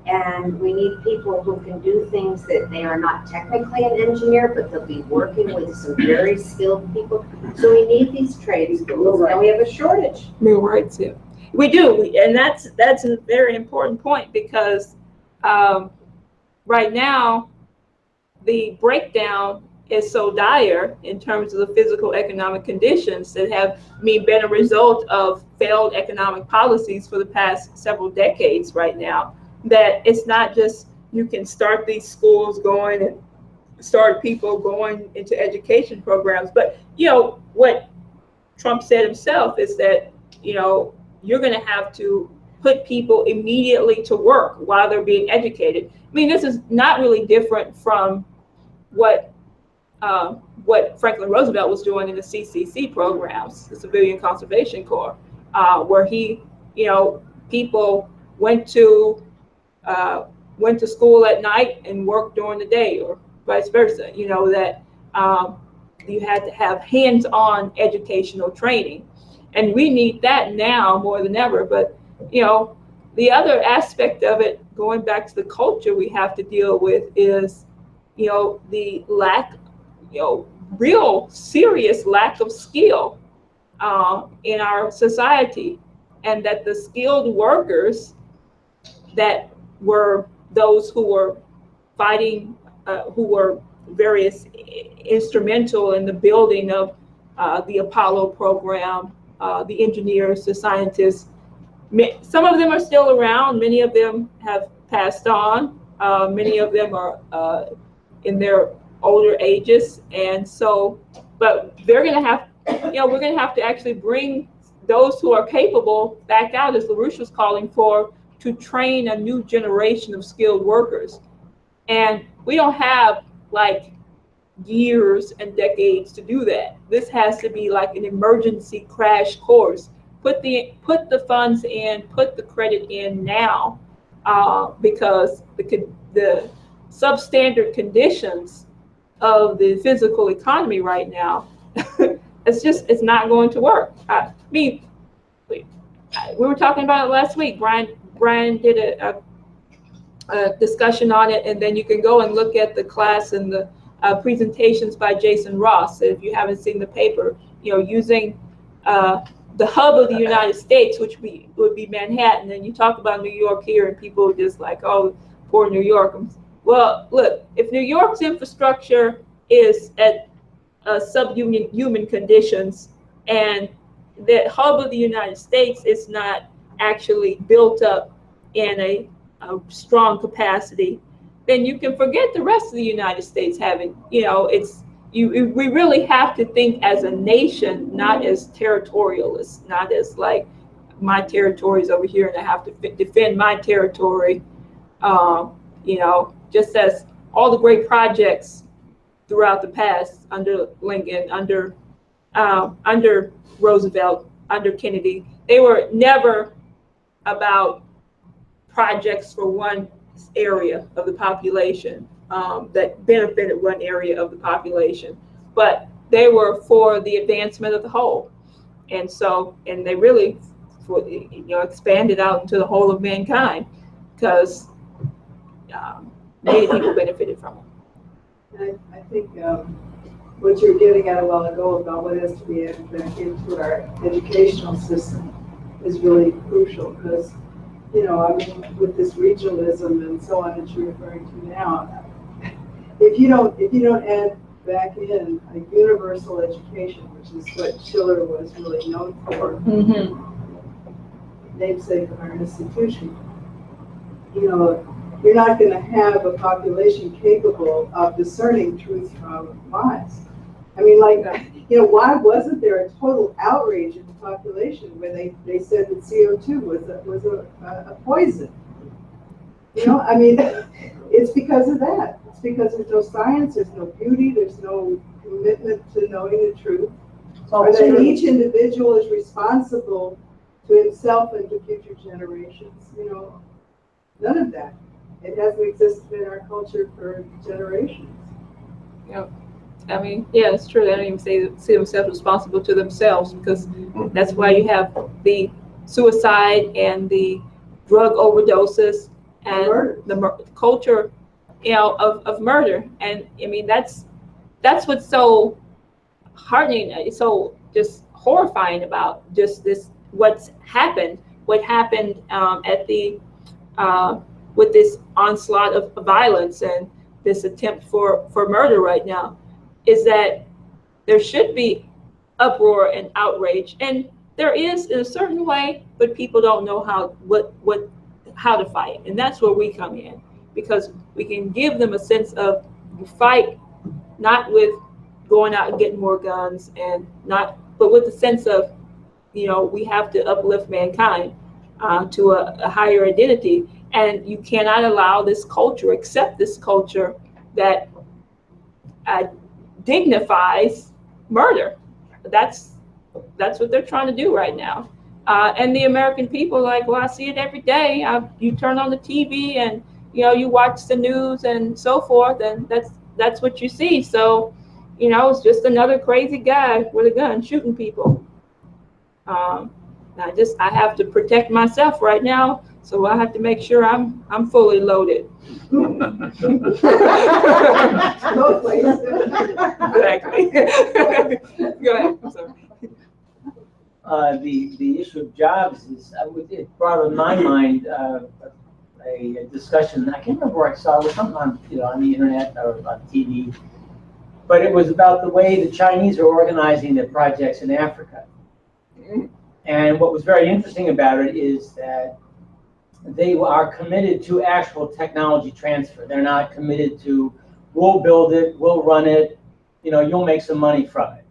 and we need people who can do things that they are not technically an engineer, but they'll be working with some very skilled people. So we need these trade schools, and we have a shortage. Millwrights, yeah. We do, and that's a very important point, because right now the breakdown is so dire in terms of the physical economic conditions that have been a result of failed economic policies for the past several decades right now, that it's not just you can start these schools going and start people going into education programs, but what Trump said himself is that you're going to have to put people immediately to work while they're being educated. I mean, this is not really different from what Franklin Roosevelt was doing in the CCC programs, the Civilian Conservation Corps, where people went to school at night and worked during the day, or vice versa. That you had to have hands-on educational training. And we need that now more than ever. But, the other aspect of it, going back to the culture we have to deal with, is, the lack, real serious lack of skill in our society. And that the skilled workers that were those who were fighting, who were various instrumental in the building of the Apollo program, the engineers, the scientists. Some of them are still around. Many of them have passed on. Many of them are in their older ages, and so, but they're going to have, we're going to have to actually bring those who are capable back out, as LaRouche was calling for, to train a new generation of skilled workers. And we don't have like years and decades to do that. This has to be like an emergency crash course. Put the funds in, put the credit in now, because the substandard conditions of the physical economy right now, it's not going to work. I mean, we were talking about it last week. Brian did a discussion on it, and then you can go and look at the class and the presentations by Jason Ross. If you haven't seen the paper, using the hub of the United States, which would be Manhattan, and you talk about New York here, and people are just like, oh, poor New York. Well, look, if New York's infrastructure is at subhuman conditions, and the hub of the United States is not actually built up in a strong capacity, then you can forget the rest of the United States having, we really have to think as a nation, not as territorialists, not as like my territory's over here and I have to defend my territory. Just as all the great projects throughout the past, under Lincoln, under Roosevelt, under Kennedy, they were never about projects for one area of the population that benefited one area of the population, but they were for the advancement of the whole. And so, and they really, expanded out into the whole of mankind, because many people benefited from it. And I think what you were getting at a while ago about what has to be added back into our educational system is really crucial, because, with this regionalism and so on that you're referring to now, if you don't add back in a universal education, which is what Schiller was really known for, namesake of our institution, you're not going to have a population capable of discerning truth from lies. I mean, why wasn't there a total outrage in the population when they said that CO2 was a poison? It's because of that. It's because there's no science, there's no beauty, there's no commitment to knowing the truth. Or that each individual is responsible to himself and to future generations. None of that. It hasn't existed in our culture for generations. I mean, yeah, it's true. They don't even see themselves responsible to themselves, because that's why you have the suicide and the drug overdoses and the culture, of murder. And I mean, that's what's so heartening. It's so just horrifying about just this, what happened at the with this onslaught of violence and this attempt for murder right now, is that there should be uproar and outrage, and there is in a certain way, but people don't know how to fight, and that's where we come in, because we can give them a sense of fight, not with going out and getting more guns, but with the sense of, we have to uplift mankind to a higher identity, and you cannot allow this culture, accept this culture that dignifies murder. That's what they're trying to do right now. And the American people, like, well, I see it every day. You turn on the TV and you watch the news and so forth, and that's what you see. So, it's just another crazy guy with a gun shooting people. I have to protect myself right now, so I have to make sure I'm fully loaded. Exactly. Go ahead. I'm sorry. The issue of jobs it brought in my mind a discussion. I can't remember where I saw it. It was something on the internet or on TV, but it was about the way the Chinese are organizing their projects in Africa. And what was very interesting about it is that they are committed to actual technology transfer. They're not committed to, we'll build it, we'll run it, you'll make some money from it.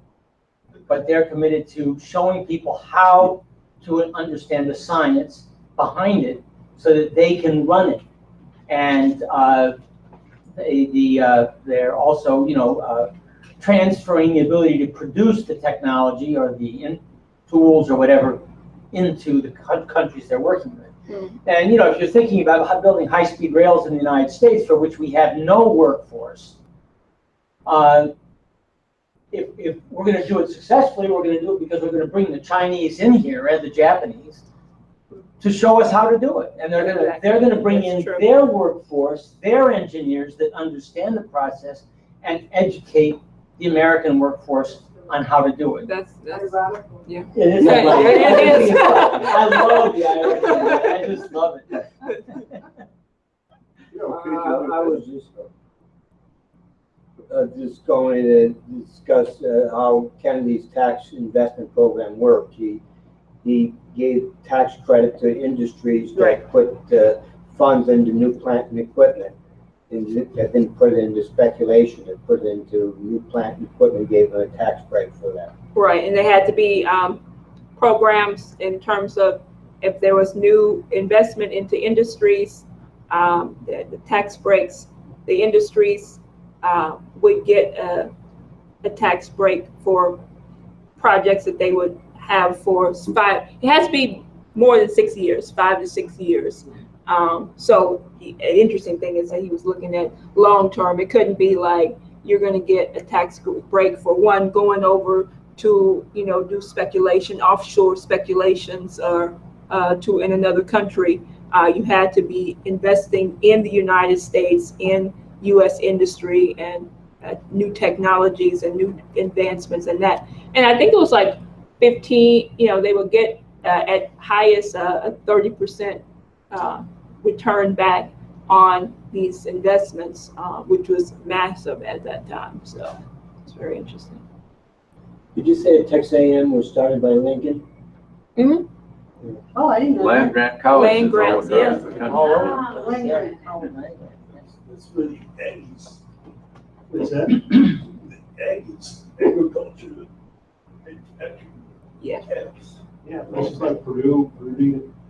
But they're committed to showing people how to understand the science behind it so that they can run it. And they're also, transferring the ability to produce the technology or the tools or whatever into the countries they're working with. And if you're thinking about building high-speed rails in the United States, for which we have no workforce, if we're going to do it successfully, we're going to do it because we're going to bring the Chinese in here and the Japanese to show us how to do it. And they're going to bring in their workforce, their engineers that understand the process, and educate the American workforce on how to do it. That's yeah. It is. It is. I love the irony. I just love it. I was just going to discuss how Kennedy's tax investment program worked. He gave tax credit to industries that put funds into new plant and equipment, and that didn't put it into speculation. It put it into new plant and equipment, gave them a tax break for that. Right, and they had to be programs in terms of if there was new investment into industries, the tax breaks, the industries would get a tax break for projects that they would have for 5. It has to be more than 6 years, 5 to 6 years. So an interesting thing is that he was looking at long term. It couldn't be like you're going to get a tax break for one going over to do speculation, offshore speculations, or in another country. You had to be investing in the United States, in U.S. industry, and new technologies and new advancements and that. And I think it was like 15. They would get at highest a 30% return back on these investments, which was massive at that time. So it's very interesting. Did you say Texas A&M was started by Lincoln? Mm-hmm. Oh, I didn't know Land that. grant colleges Land grants, all across yeah. the country. All over. Ah, land grant. That's for the Aggies. What's that? The Aggies, agriculture. Yeah. Yeah, places like Purdue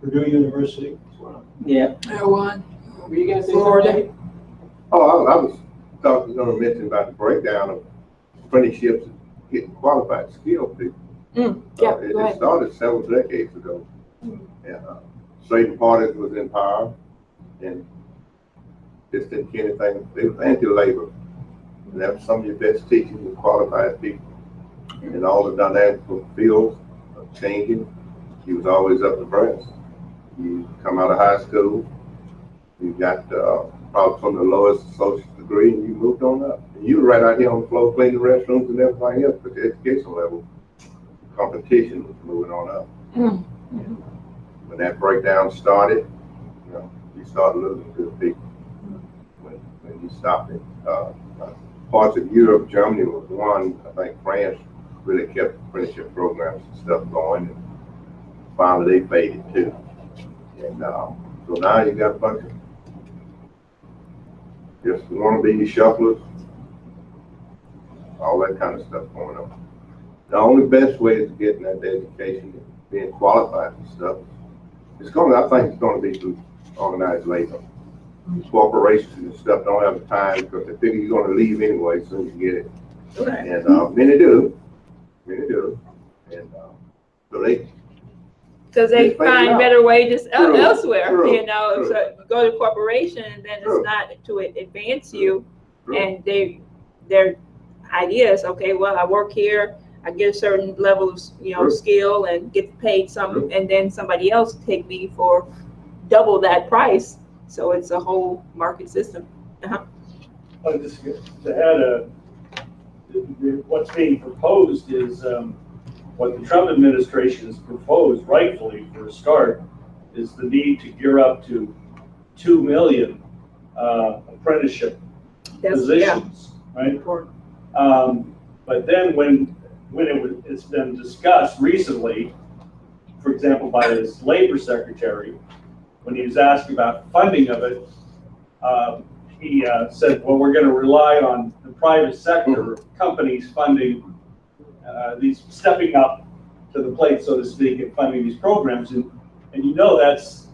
University. Wow. Yeah. Were you gonna say Florida? Oh, I was going to mention about the breakdown of apprenticeships and getting qualified skilled people. Yeah, It go ahead. started several decades ago. And Satan Parties was in power. and just didn't care anything. They were anti-labor. And that was some of your best teachers and qualified people. And all the dynamical fields of changing, he was always up to brass. You come out of high school, you got probably from the lowest social degree, and you moved on up. And you were right out here on the floor cleaning restrooms and everything else, but the education level, competition was moving on up. Mm-hmm. When that breakdown started, you know, you started losing good people when you stopped it. Parts of Europe, Germany was one. I think France really kept apprenticeship programs and stuff going, and finally they faded too. And so now you got a bunch of just wannabe shufflers, all that kind of stuff going on. The only best way is getting that education and being qualified and stuff. I think it's going to be through organized labor. Corporations and stuff don't have the time because they figure you're going to leave anyway as soon as you get it. Right. And many do. And so they. Because they Just make it find up. better wages True, elsewhere, true, you know, true. so you go to corporation and then True. it's not to advance you. True. And their idea is, okay, well, I work here, I get a certain level of, True. skill and get paid some, True. and then somebody else take me for double that price. So it's a whole market system. Just to add, what's being proposed is what the Trump administration has proposed, rightfully for a start, is the need to gear up to 2 million apprenticeship positions, right? But then when it's been discussed recently, for example, by his labor secretary, when he was asked about funding of it, he said, well, we're going to rely on the private sector companies funding these, stepping up to the plate, so to speak, and funding these programs. And you know that's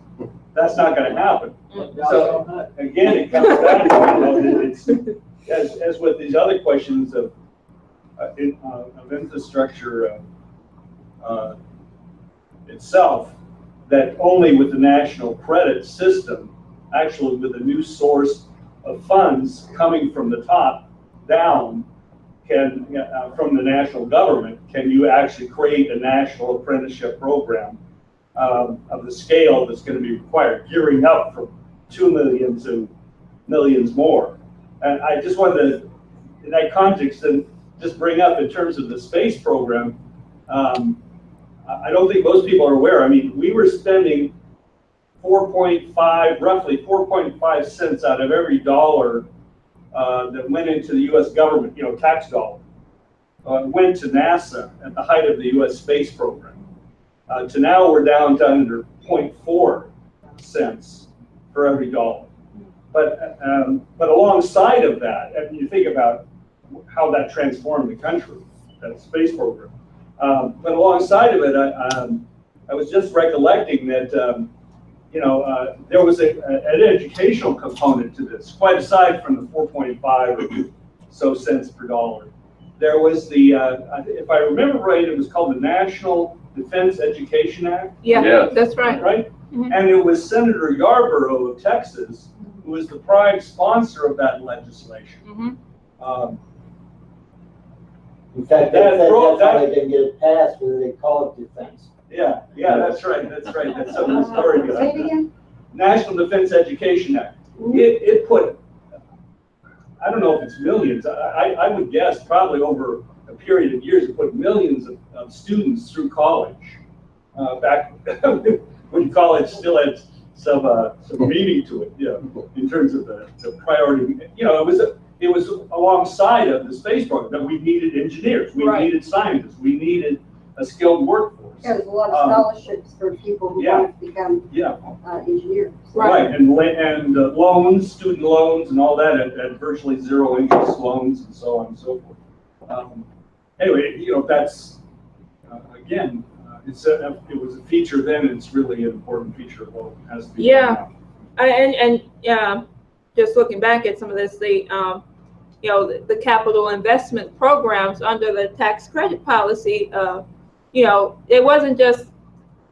not going to happen. So again, it comes back to, it's, as with these other questions of infrastructure itself, that only with the national credit system, actually with a new source of funds coming from the top down, can from the national government, can you actually create a national apprenticeship program of the scale that's going to be required, gearing up from 2 million to millions more. And I just wanted to, in that context, and just bring up in terms of the space program, I don't think most people are aware. I mean, we were spending roughly 4.5 cents out of every dollar that went into the U.S. government, tax dollar, went to NASA at the height of the U.S. space program. To now we're down to under 0.4 cents for every dollar. But alongside of that, and you think about how that transformed the country, that space program. But alongside of it, I was just recollecting that there was an educational component to this, quite aside from the 4.5 or so cents per dollar. There was the, if I remember right, it was called the National Defense Education Act. Yeah, Yes. that's right. Right? Mhm. And it was Senator Yarborough of Texas who was the prime sponsor of that legislation. Mhm. In fact, that's how they didn't get it passed, because they call it defense. Yeah, that's right. That's some of the story Say behind it that. again? National Defense Education Act. It put, I don't know if it's millions, I would guess probably over a period of years, it put millions of students through college. Back when college still had some meaning to it, in terms of the priority. It was alongside of the space program that we needed engineers, we Right. needed scientists, we needed a skilled workforce. Yeah, there's a lot of scholarships for people who Yeah. want to become Yeah. engineers. Right, and loans, student loans, and all that at virtually zero interest loans, and so on and so forth. Anyway, that's again, it was a feature then, and it's really an important feature of what has to be. Yeah. And just looking back at some of this, the capital investment programs under the tax credit policy, it wasn't just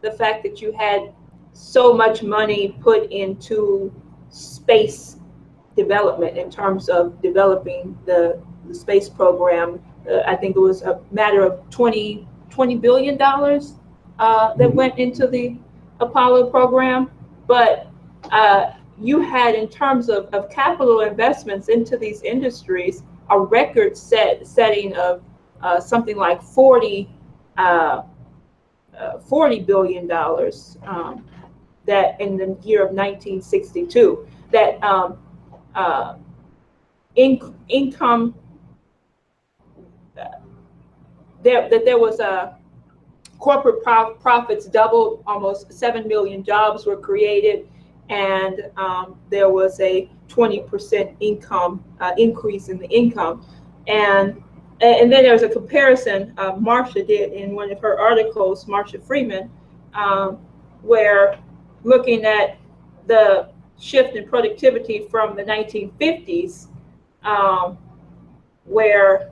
the fact that you had so much money put into space development in terms of developing the space program. I think it was a matter of $20 billion that went into the Apollo program. But you had, in terms of capital investments into these industries, a record setting of something like $40 billion that in the year of 1962, that income, there was a corporate profits doubled, almost 7 million jobs were created, and there was a 20% income increase in the income. And then there was a comparison Marsha did in one of her articles, Marsha Freeman, where looking at the shift in productivity from the 1950s, where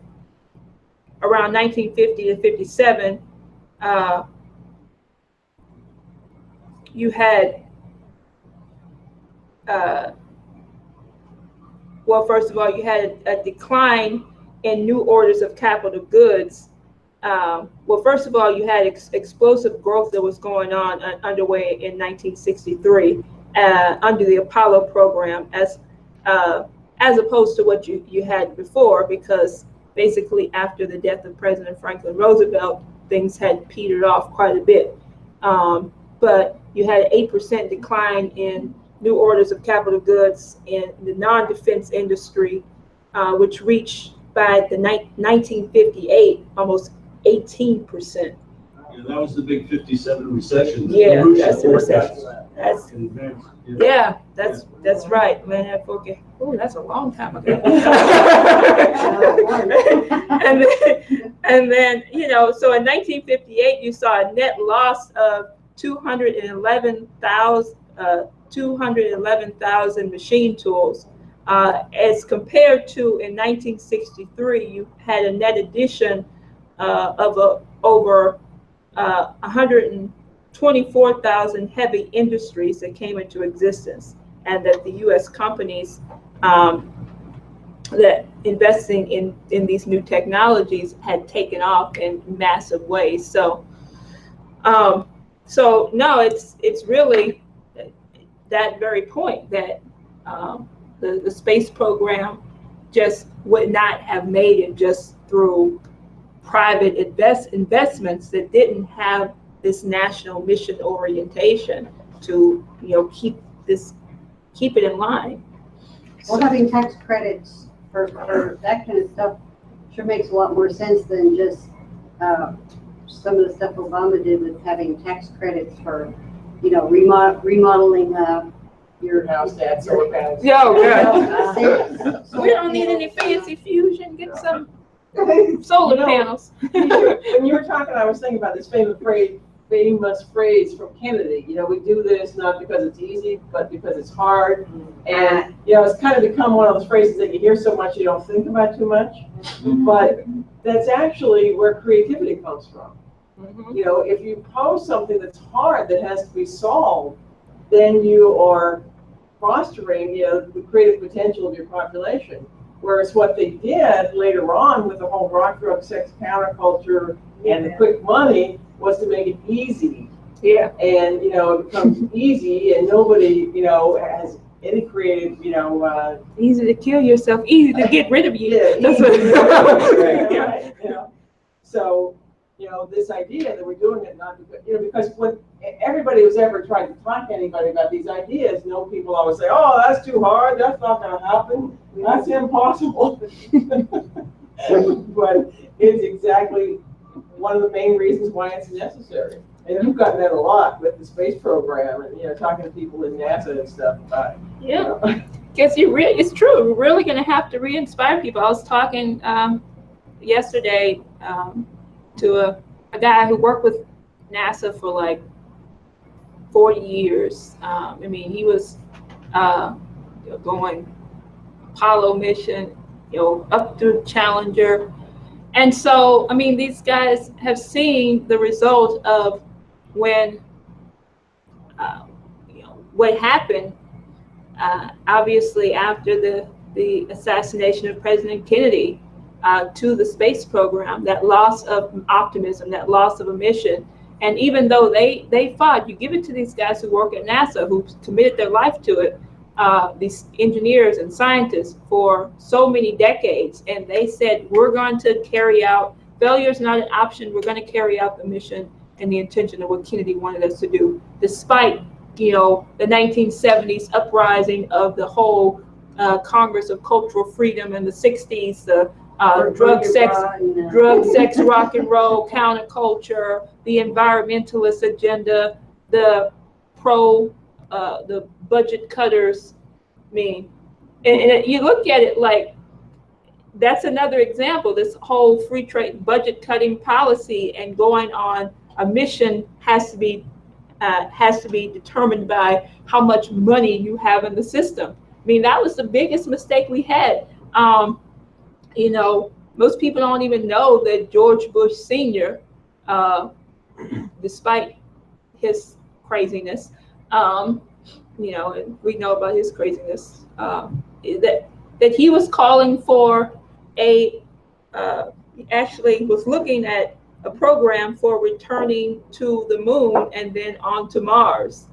around 1950 to 57, you had, well, first of all, you had a decline in new orders of capital goods. Well, first of all, you had explosive growth that was going on underway in 1963 under the Apollo program, as opposed to what you had before, because basically after the death of President Franklin Roosevelt, things had petered off quite a bit. But you had an 8% decline in new orders of capital goods in the non-defense industry, which reached by the 1958 almost 18%. Yeah, that was the big 57 recession. Yeah, LaRouche that's the recession. That's Yeah, that's right, man. That book, oh, that's a long time ago. and then, you know, so in 1958, you saw a net loss of 211,000 machine tools, as compared to in 1963, you had a net addition of over 124,000 heavy industries that came into existence, and that the U.S. companies that investing in these new technologies had taken off in massive ways. So, so no, it's really that very point that the space program just would not have made it just through private investments that didn't have this national mission orientation to, you know, keep it in line. Well, having tax credits for that kind of stuff sure makes a lot more sense than just some of the stuff Obama did with having tax credits for, you know, remodeling your house to add solar panels. Yo, good. We don't need any fancy fusion. Get some solar panels. When you were talking, I was thinking about this famous phrase from Kennedy. You know, we do this not because it's easy, but because it's hard. And, you know, it's kind of become one of those phrases that you hear so much you don't think about too much. But that's actually where creativity comes from. You know, if you pose something that's hard that has to be solved, then you are fostering, you know, the creative potential of your population. Whereas what they did later on with the whole rock, drug, sex counterculture and the quick money was to make it easy. Yeah. And, you know, it becomes easy and nobody, you know, has any creative, you know. Easy to kill yourself, easy to get rid of you. Yeah, That's right, you know. So, you know, this idea that we're doing it not because, you know, because when everybody who's ever tried to talk to anybody about these ideas, you know, people always say, oh, that's too hard, that's not going to happen, that's impossible. But it's exactly one of the main reasons why it's necessary. And you've gotten that a lot with the space program and, you know, talking to people in NASA and stuff about it. Yeah, because it's true. We're really going to have to re-inspire people. I was talking yesterday to a guy who worked with NASA for like 40 years. I mean, he was going Apollo mission, you know, up through Challenger. And so, I mean, these guys have seen the result of when, you know, what happened obviously after the assassination of President Kennedy, to the space program, that loss of optimism, that loss of a mission. And even though they fought, you give it to these guys who work at NASA, who committed their life to it, these engineers and scientists for so many decades, and they said, we're going to carry out, failure is not an option, we're going to carry out the mission and the intention of what Kennedy wanted us to do, despite, you know, the 1970s uprising of the whole Congress of Cultural Freedom in the 60s, the drug, sex, rock and roll, counterculture, the environmentalist agenda, the the budget cutters. I mean, and you look at it like, that's another example. This whole free trade budget cutting policy and going on a mission has to be determined by how much money you have in the system. I mean, that was the biggest mistake we had. You know, most people don't even know that George Bush Sr., despite his craziness, you know, and we know about his craziness, that he was calling for actually was looking at a program for returning to the moon and then on to Mars.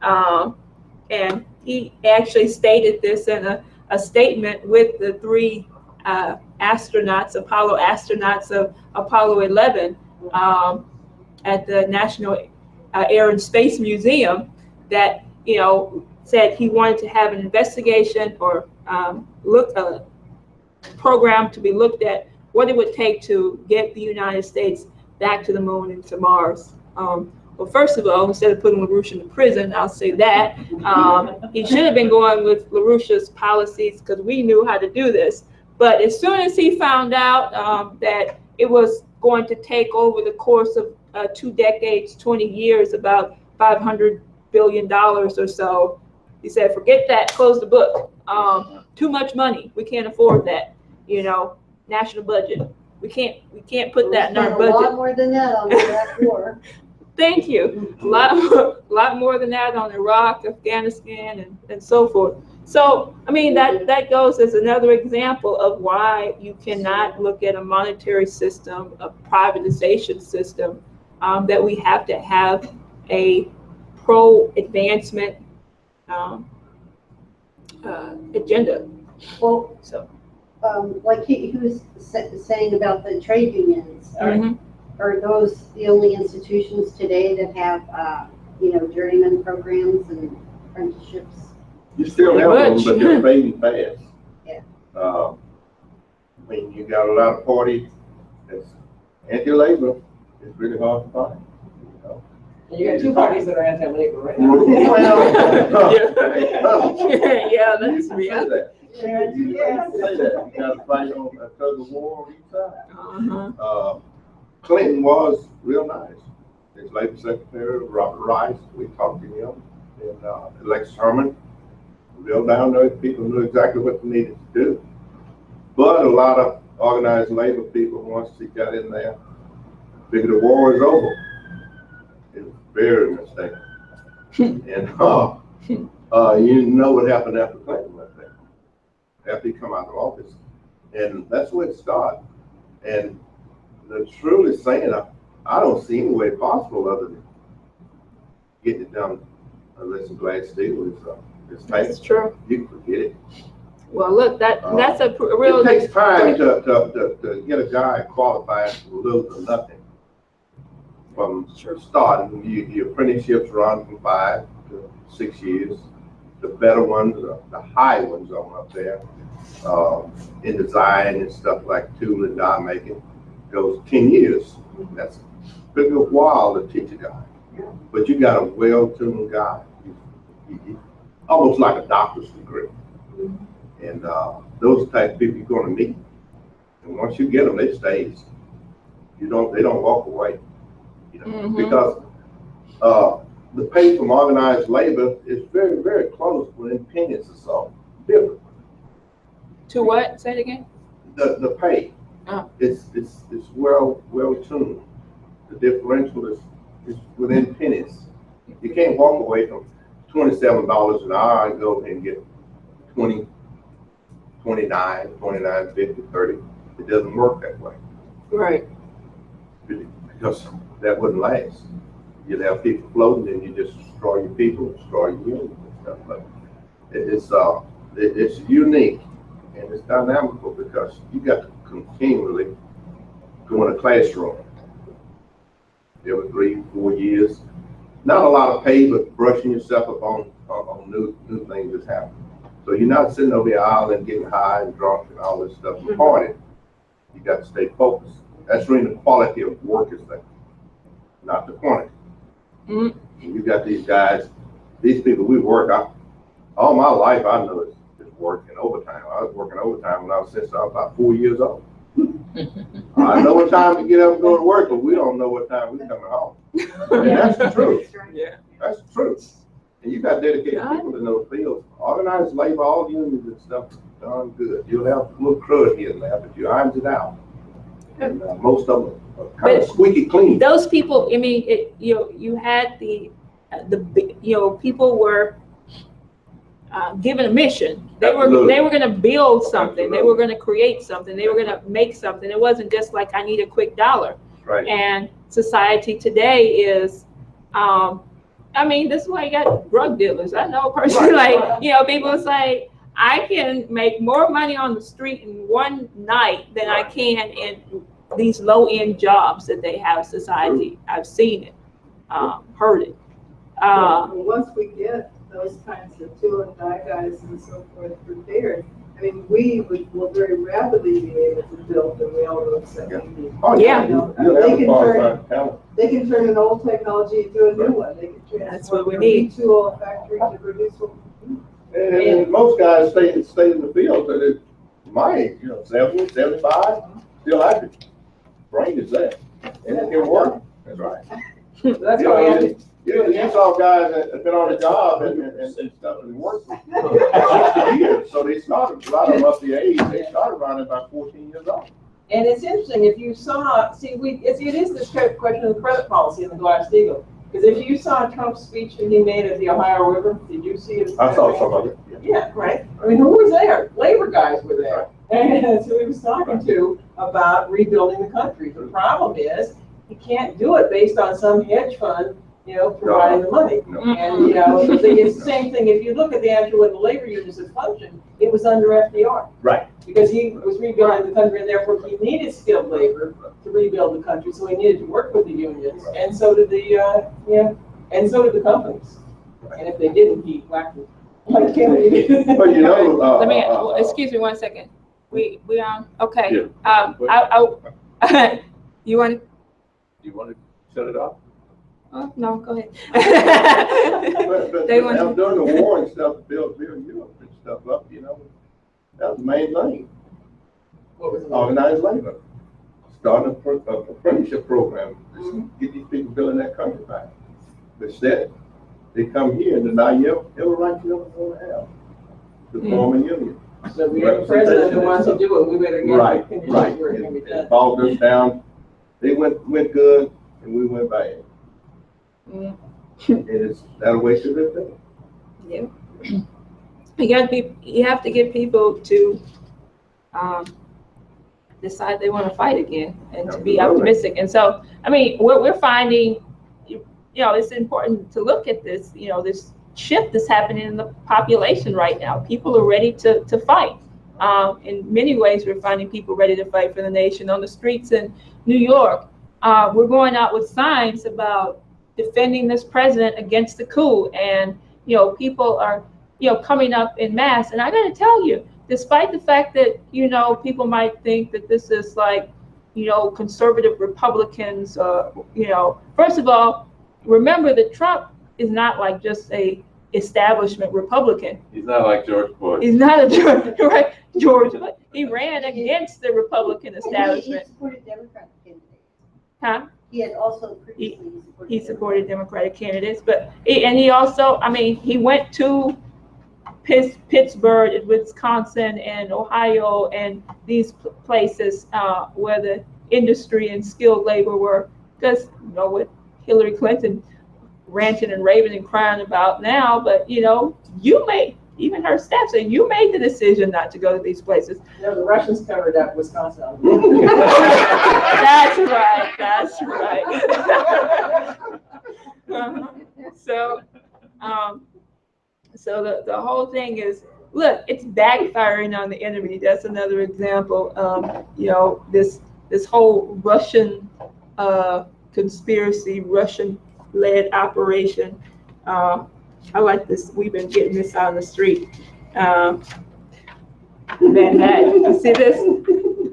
And he actually stated this in a statement with the three Apollo astronauts of Apollo 11 at the National Air and Space Museum, that, you know, said he wanted to have an investigation or a program to be looked at what it would take to get the United States back to the moon and to Mars. Well, first of all, instead of putting LaRouche in prison, I'll say that he should have been going with LaRouche's policies, because we knew how to do this. But as soon as he found out that it was going to take over the course of 2 decades, 20 years, about $500 billion or so, he said, forget that, close the book. Too much money, we can't afford that. You know, national budget, we can't put that in our budget. A lot more than that on the Iraq War. Thank you. A lot more than that on Iraq, Afghanistan, and so forth. So, I mean, that goes as another example of why you cannot look at a monetary system, a privatization system, that we have to have a pro-advancement agenda. Well, so, like he was saying about the trade unions, mm-hmm. are those the only institutions today that have, you know, journeyman programs and apprenticeships? You still have them, but they're fading fast. Yeah. I mean, you got a lot of parties that's anti-labor. It's really hard to find. You know? And you got two parties that are anti-labor right now. Yeah, that's real. You can't say that. You got to fight on a tug of war on each side. Clinton was real nice. His labor secretary, Robert Rice, we talked to him, and Alexis Herman, real down there people knew exactly what they needed to do. But a lot of organized labor people, once he got in there, figured the war was over. It was very mistaken. And you know what happened after Clinton left there, after he come out of office. And that's where it started. And the truly saying, I don't see any way possible other than getting it done unless the glass steel is tight. That's true. You can forget it. Well, look, that's a real. It takes time to get a guy qualified from little to nothing. From starting, your apprenticeships run from 5 to 6 years. The better ones, the high ones on up there, in design and stuff like tool and die making, goes 10 years. That's a pretty good while to teach a guy. But you got a well-tuned guy, almost like a doctor's degree. And those type of people you're going to meet. And once you get them, they stay. They don't walk away. You know, because the pay from organized labor is very, very close within pennies or so. Different. To what? Say it again. The pay. Oh. It's well tuned. The differential is within pennies. You can't walk away from $27 an hour, I go and get 20, 29, 29, 50, 30. It doesn't work that way. Right. Because that wouldn't last. You'd have people floating and you just destroy your people, destroy your unions and stuff. But it's unique and it's dynamical because you got to continually go in a classroom every 3, 4 years. Not a lot of pay, but brushing yourself up on new things that's happening. So you're not sitting over your island getting high and drunk and all this stuff and partying. You got to stay focused. That's really the quality of work is there, not the quantity. You got these guys, these people we work. All my life I know is working overtime. I was working overtime when I was since I was about 4 years old. I know what time to get up and go to work, but we don't know what time we're coming home. And that's the truth. Yeah. That's the truth. And you got dedicated people in those fields. Organized labor, all unions and stuff, darn good. You'll have a little crud here and there, but you irons it out. And most of them are kind of squeaky clean. Those people, I mean, you had the people were given a mission. They were going to build something. Absolutely. They were going to create something. They were going to make something. It wasn't just like I need a quick dollar. Right. And society today is, I mean, this is why you got drug dealers. I know personally, like, people say, I can make more money on the street in one night than I can in these low-end jobs that they have society. I've seen it, heard it. Well, once we get those kinds of tool and die guys and so forth prepared, I mean, we will very rapidly be able to build the railroads that we need. Oh, yeah. They can turn an old technology into a new one. They can That's what we need. Retool a factory to produce what we need. And most guys stay in the field, but at my age, 70, 75, still active. Brain is there. And it can work. That's right. That's why we have to. You saw guys that have been on the job and stuff and worked for 60 years. So they started, a lot of them up the age, they started around about 14 years old. And it's interesting, if you saw, it is this question of the credit policy in the Glass-Steagall. Because if you saw Trump's speech that he made at the Ohio River, did you see it? I saw some of it. Yeah, right. I mean, who was there? Labor guys were there. And that's who he was talking to about rebuilding the country. The problem is, he can't do it based on some hedge fund, providing the money. No. And, it's the same thing. If you look at the actual way the labor unions have functioned, it was under FDR. Right. Because he was rebuilding the country, and therefore he needed skilled labor to rebuild the country. So he needed to work with the unions, and so did and so did the companies. And if they didn't, he whacked them. Like Kennedy did. But Let me, excuse me 1 second. We okay. Yeah. You want to set it up? Oh, no, go ahead. but during the war and stuff, build Europe and stuff up, that was the main thing. What was it? Organized labor. Starting an apprenticeship program. Get these people building that country back. But instead, they come here and deny you every right you ever want to have to form a union. So we have a president who wants to do it, we better get right. where it can be done. It followed us down. They went good and we went bad. And it's that way to the thing. Yeah. You have to get people to decide they want to fight again and to be optimistic. And so, I mean, we're finding, it's important to look at this, this shift that's happening in the population right now. People are ready to fight. In many ways, we're finding people ready to fight for the nation. On the streets in New York, we're going out with signs about defending this president against the coup. And, people are, coming up in mass. And I got to tell you, despite the fact that, people might think that this is like, conservative Republicans, first of all, remember that Trump is not like just a establishment Republican. He's not like George Bush. He's not George. He ran against the Republican establishment. He supported Democratic candidates. Huh? He had also previously supported Democratic candidates, but he also, he went to Pittsburgh, Wisconsin, and Ohio, and these places where the industry and skilled labor were, because with Hillary Clinton ranting and raving and crying about now, but you know, you made, even her staff said, you made the decision not to go to these places. You know, the Russians covered up Wisconsin. That's right, that's right. So, so the whole thing is, look, it's backfiring on the enemy. That's another example. You know, this whole Russian conspiracy, Russian-led operation. I like this. We've been getting this out on the street. Manhattan. You see this?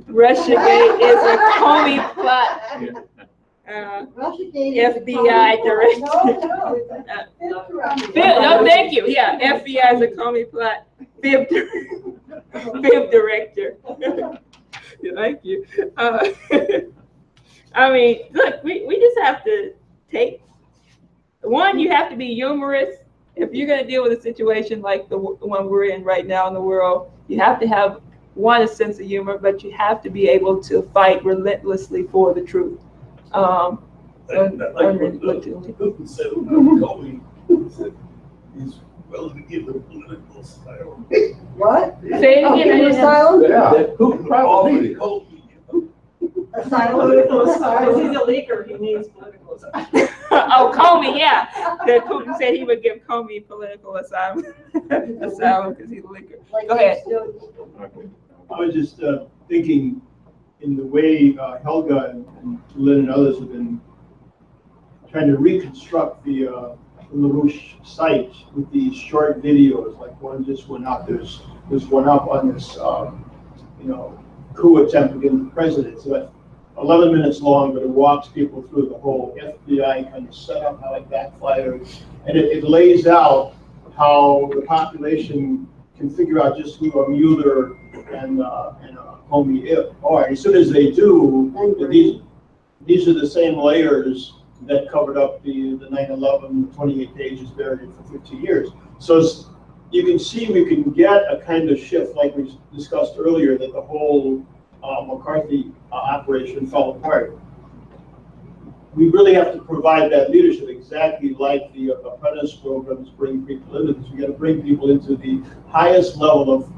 Russiagate is a Comey plot. FBI director. No, thank you. Yeah, FBI is a Comey plot. Fib director. Thank you. I mean, look, we just have to take, one, you have to be humorous. If you're going to deal with a situation like the one we're in right now in the world, you have to have, one, a sense of humor, but you have to be able to fight relentlessly for the truth. Like what Putin said about Comey, he said he's willing to give the political asylum. What? Say it again. Asylum? Yeah. Putin probably Comey. Asylum? Political asylum. He's a leaker, he needs political asylum. Oh, Comey, yeah. That Putin said he would give Comey political asylum. Asylum because he's a leaker. Go ahead. I was just thinking in the way Helga and Lynn and others have been trying to reconstruct the LaRouche site with these short videos, like one just went out. There's one up on this, you know, coup attempt against the president. It's about 11 minutes long, but it walks people through the whole FBI kind of setup, how it backfired, and it lays out how the population can figure out just who a Mueller and Comey are. As soon as they do, these are the same layers that covered up the 9/11, 28 pages buried for 50 years. So you can see we can get a kind of shift, like we discussed earlier, that the whole McCarthy operation fell apart. We really have to provide that leadership, exactly like the apprentice programs bring people into this. We got to bring people into the highest level of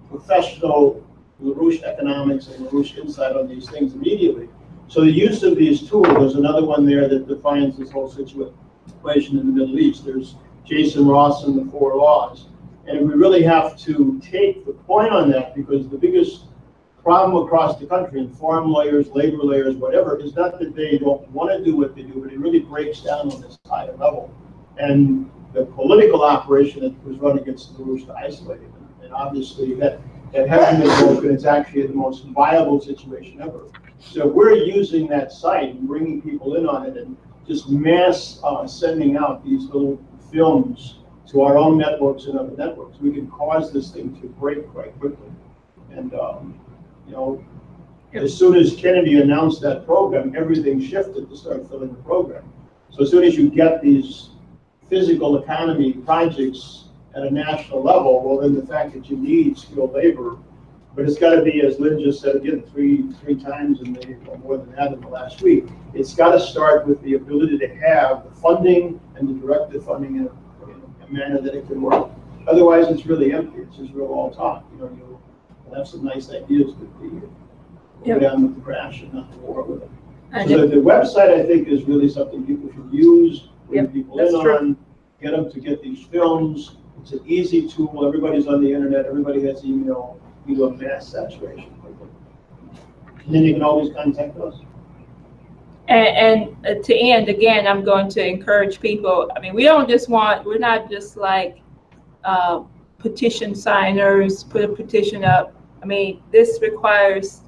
professional LaRouche economics and LaRouche insight on these things immediately. So the use of these tools, there's another one there that defines this whole situation in the Middle East. There's Jason Ross and the 4 laws. And we really have to take the point on that, because the biggest problem across the country, and farm lawyers, labor lawyers, whatever, is not that they don't want to do what they do, but it really breaks down on this higher level. And the political operation that was run against LaRouche to isolate it. And obviously that hasn't been broken. It's actually the most viable situation ever. So we're using that site and bringing people in on it and just mass sending out these little films to our own networks and other networks. We can cause this thing to break quite quickly. And you know, as soon as Kennedy announced that program, everything shifted to start filling the program. So as soon as you get these physical economy projects at a national level, well, then the fact that you need skilled labor, but it's got to be, as Lynn just said again, three times in the, or more than that in the last week, it's got to start with the ability to have the funding and the directed funding in a manner that it can work. Otherwise, it's really empty. It's just real all talk. You know, you'll have some nice ideas, but go down with the crash and not the war with it. So the website, I think, is really something people should use, bring people in on, get them to get these films. It's an easy tool. Everybody's on the internet. Everybody has email. You do a mass saturation. And then you can always contact us. And to end, again, I'm going to encourage people. I mean, we're not just like petition signers, put a petition up. I mean, this requires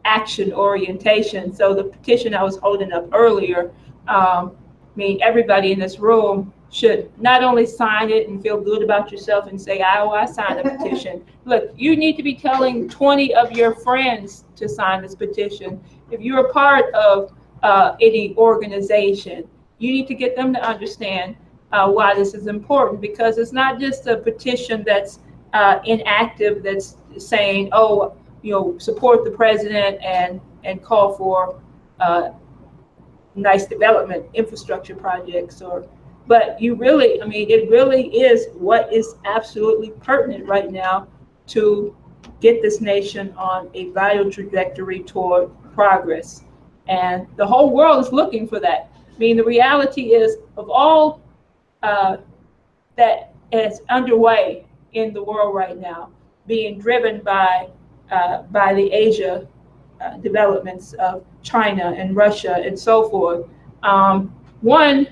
action orientation. So the petition I was holding up earlier, I mean, everybody in this room should not only sign it and feel good about yourself and say, oh, I signed a petition. Look, you need to be telling 20 of your friends to sign this petition. If you're a part of any organization, you need to get them to understand why this is important, because it's not just a petition that's inactive, that's saying, oh, you know, support the president and call for nice development infrastructure projects, but you really, I mean, it really is what is absolutely pertinent right now to get this nation on a vital trajectory toward progress. And the whole world is looking for that. I mean, the reality is, of all that is underway in the world right now, being driven by the Asia developments of China and Russia and so forth. One,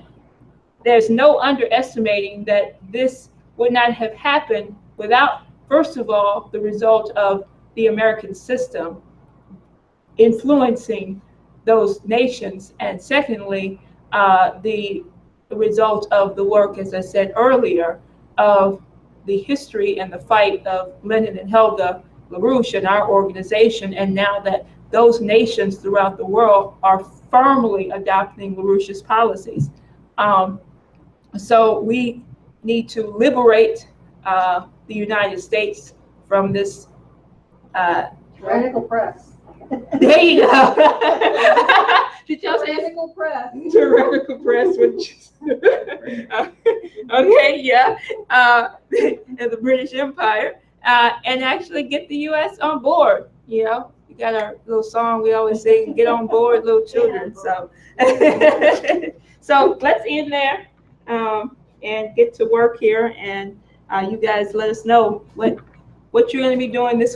there's no underestimating that this would not have happened without, first of all, the result of the American system influencing those nations, and secondly, the result of the work, as I said earlier, of the history and the fight of Lenin and Helga LaRouche and our organization, and now that those nations throughout the world are firmly adopting LaRouche's policies. So we need to liberate the United States from this. Tyrannical press. There you go. Did y'all say Tyrannical press. tyrannical press? Which okay, yeah, and the British Empire, and actually get the U.S. on board. You know, we got our little song we always sing, "Get on board, little children." So, so let's end there and get to work here. And you guys let us know what you're going to be doing this week.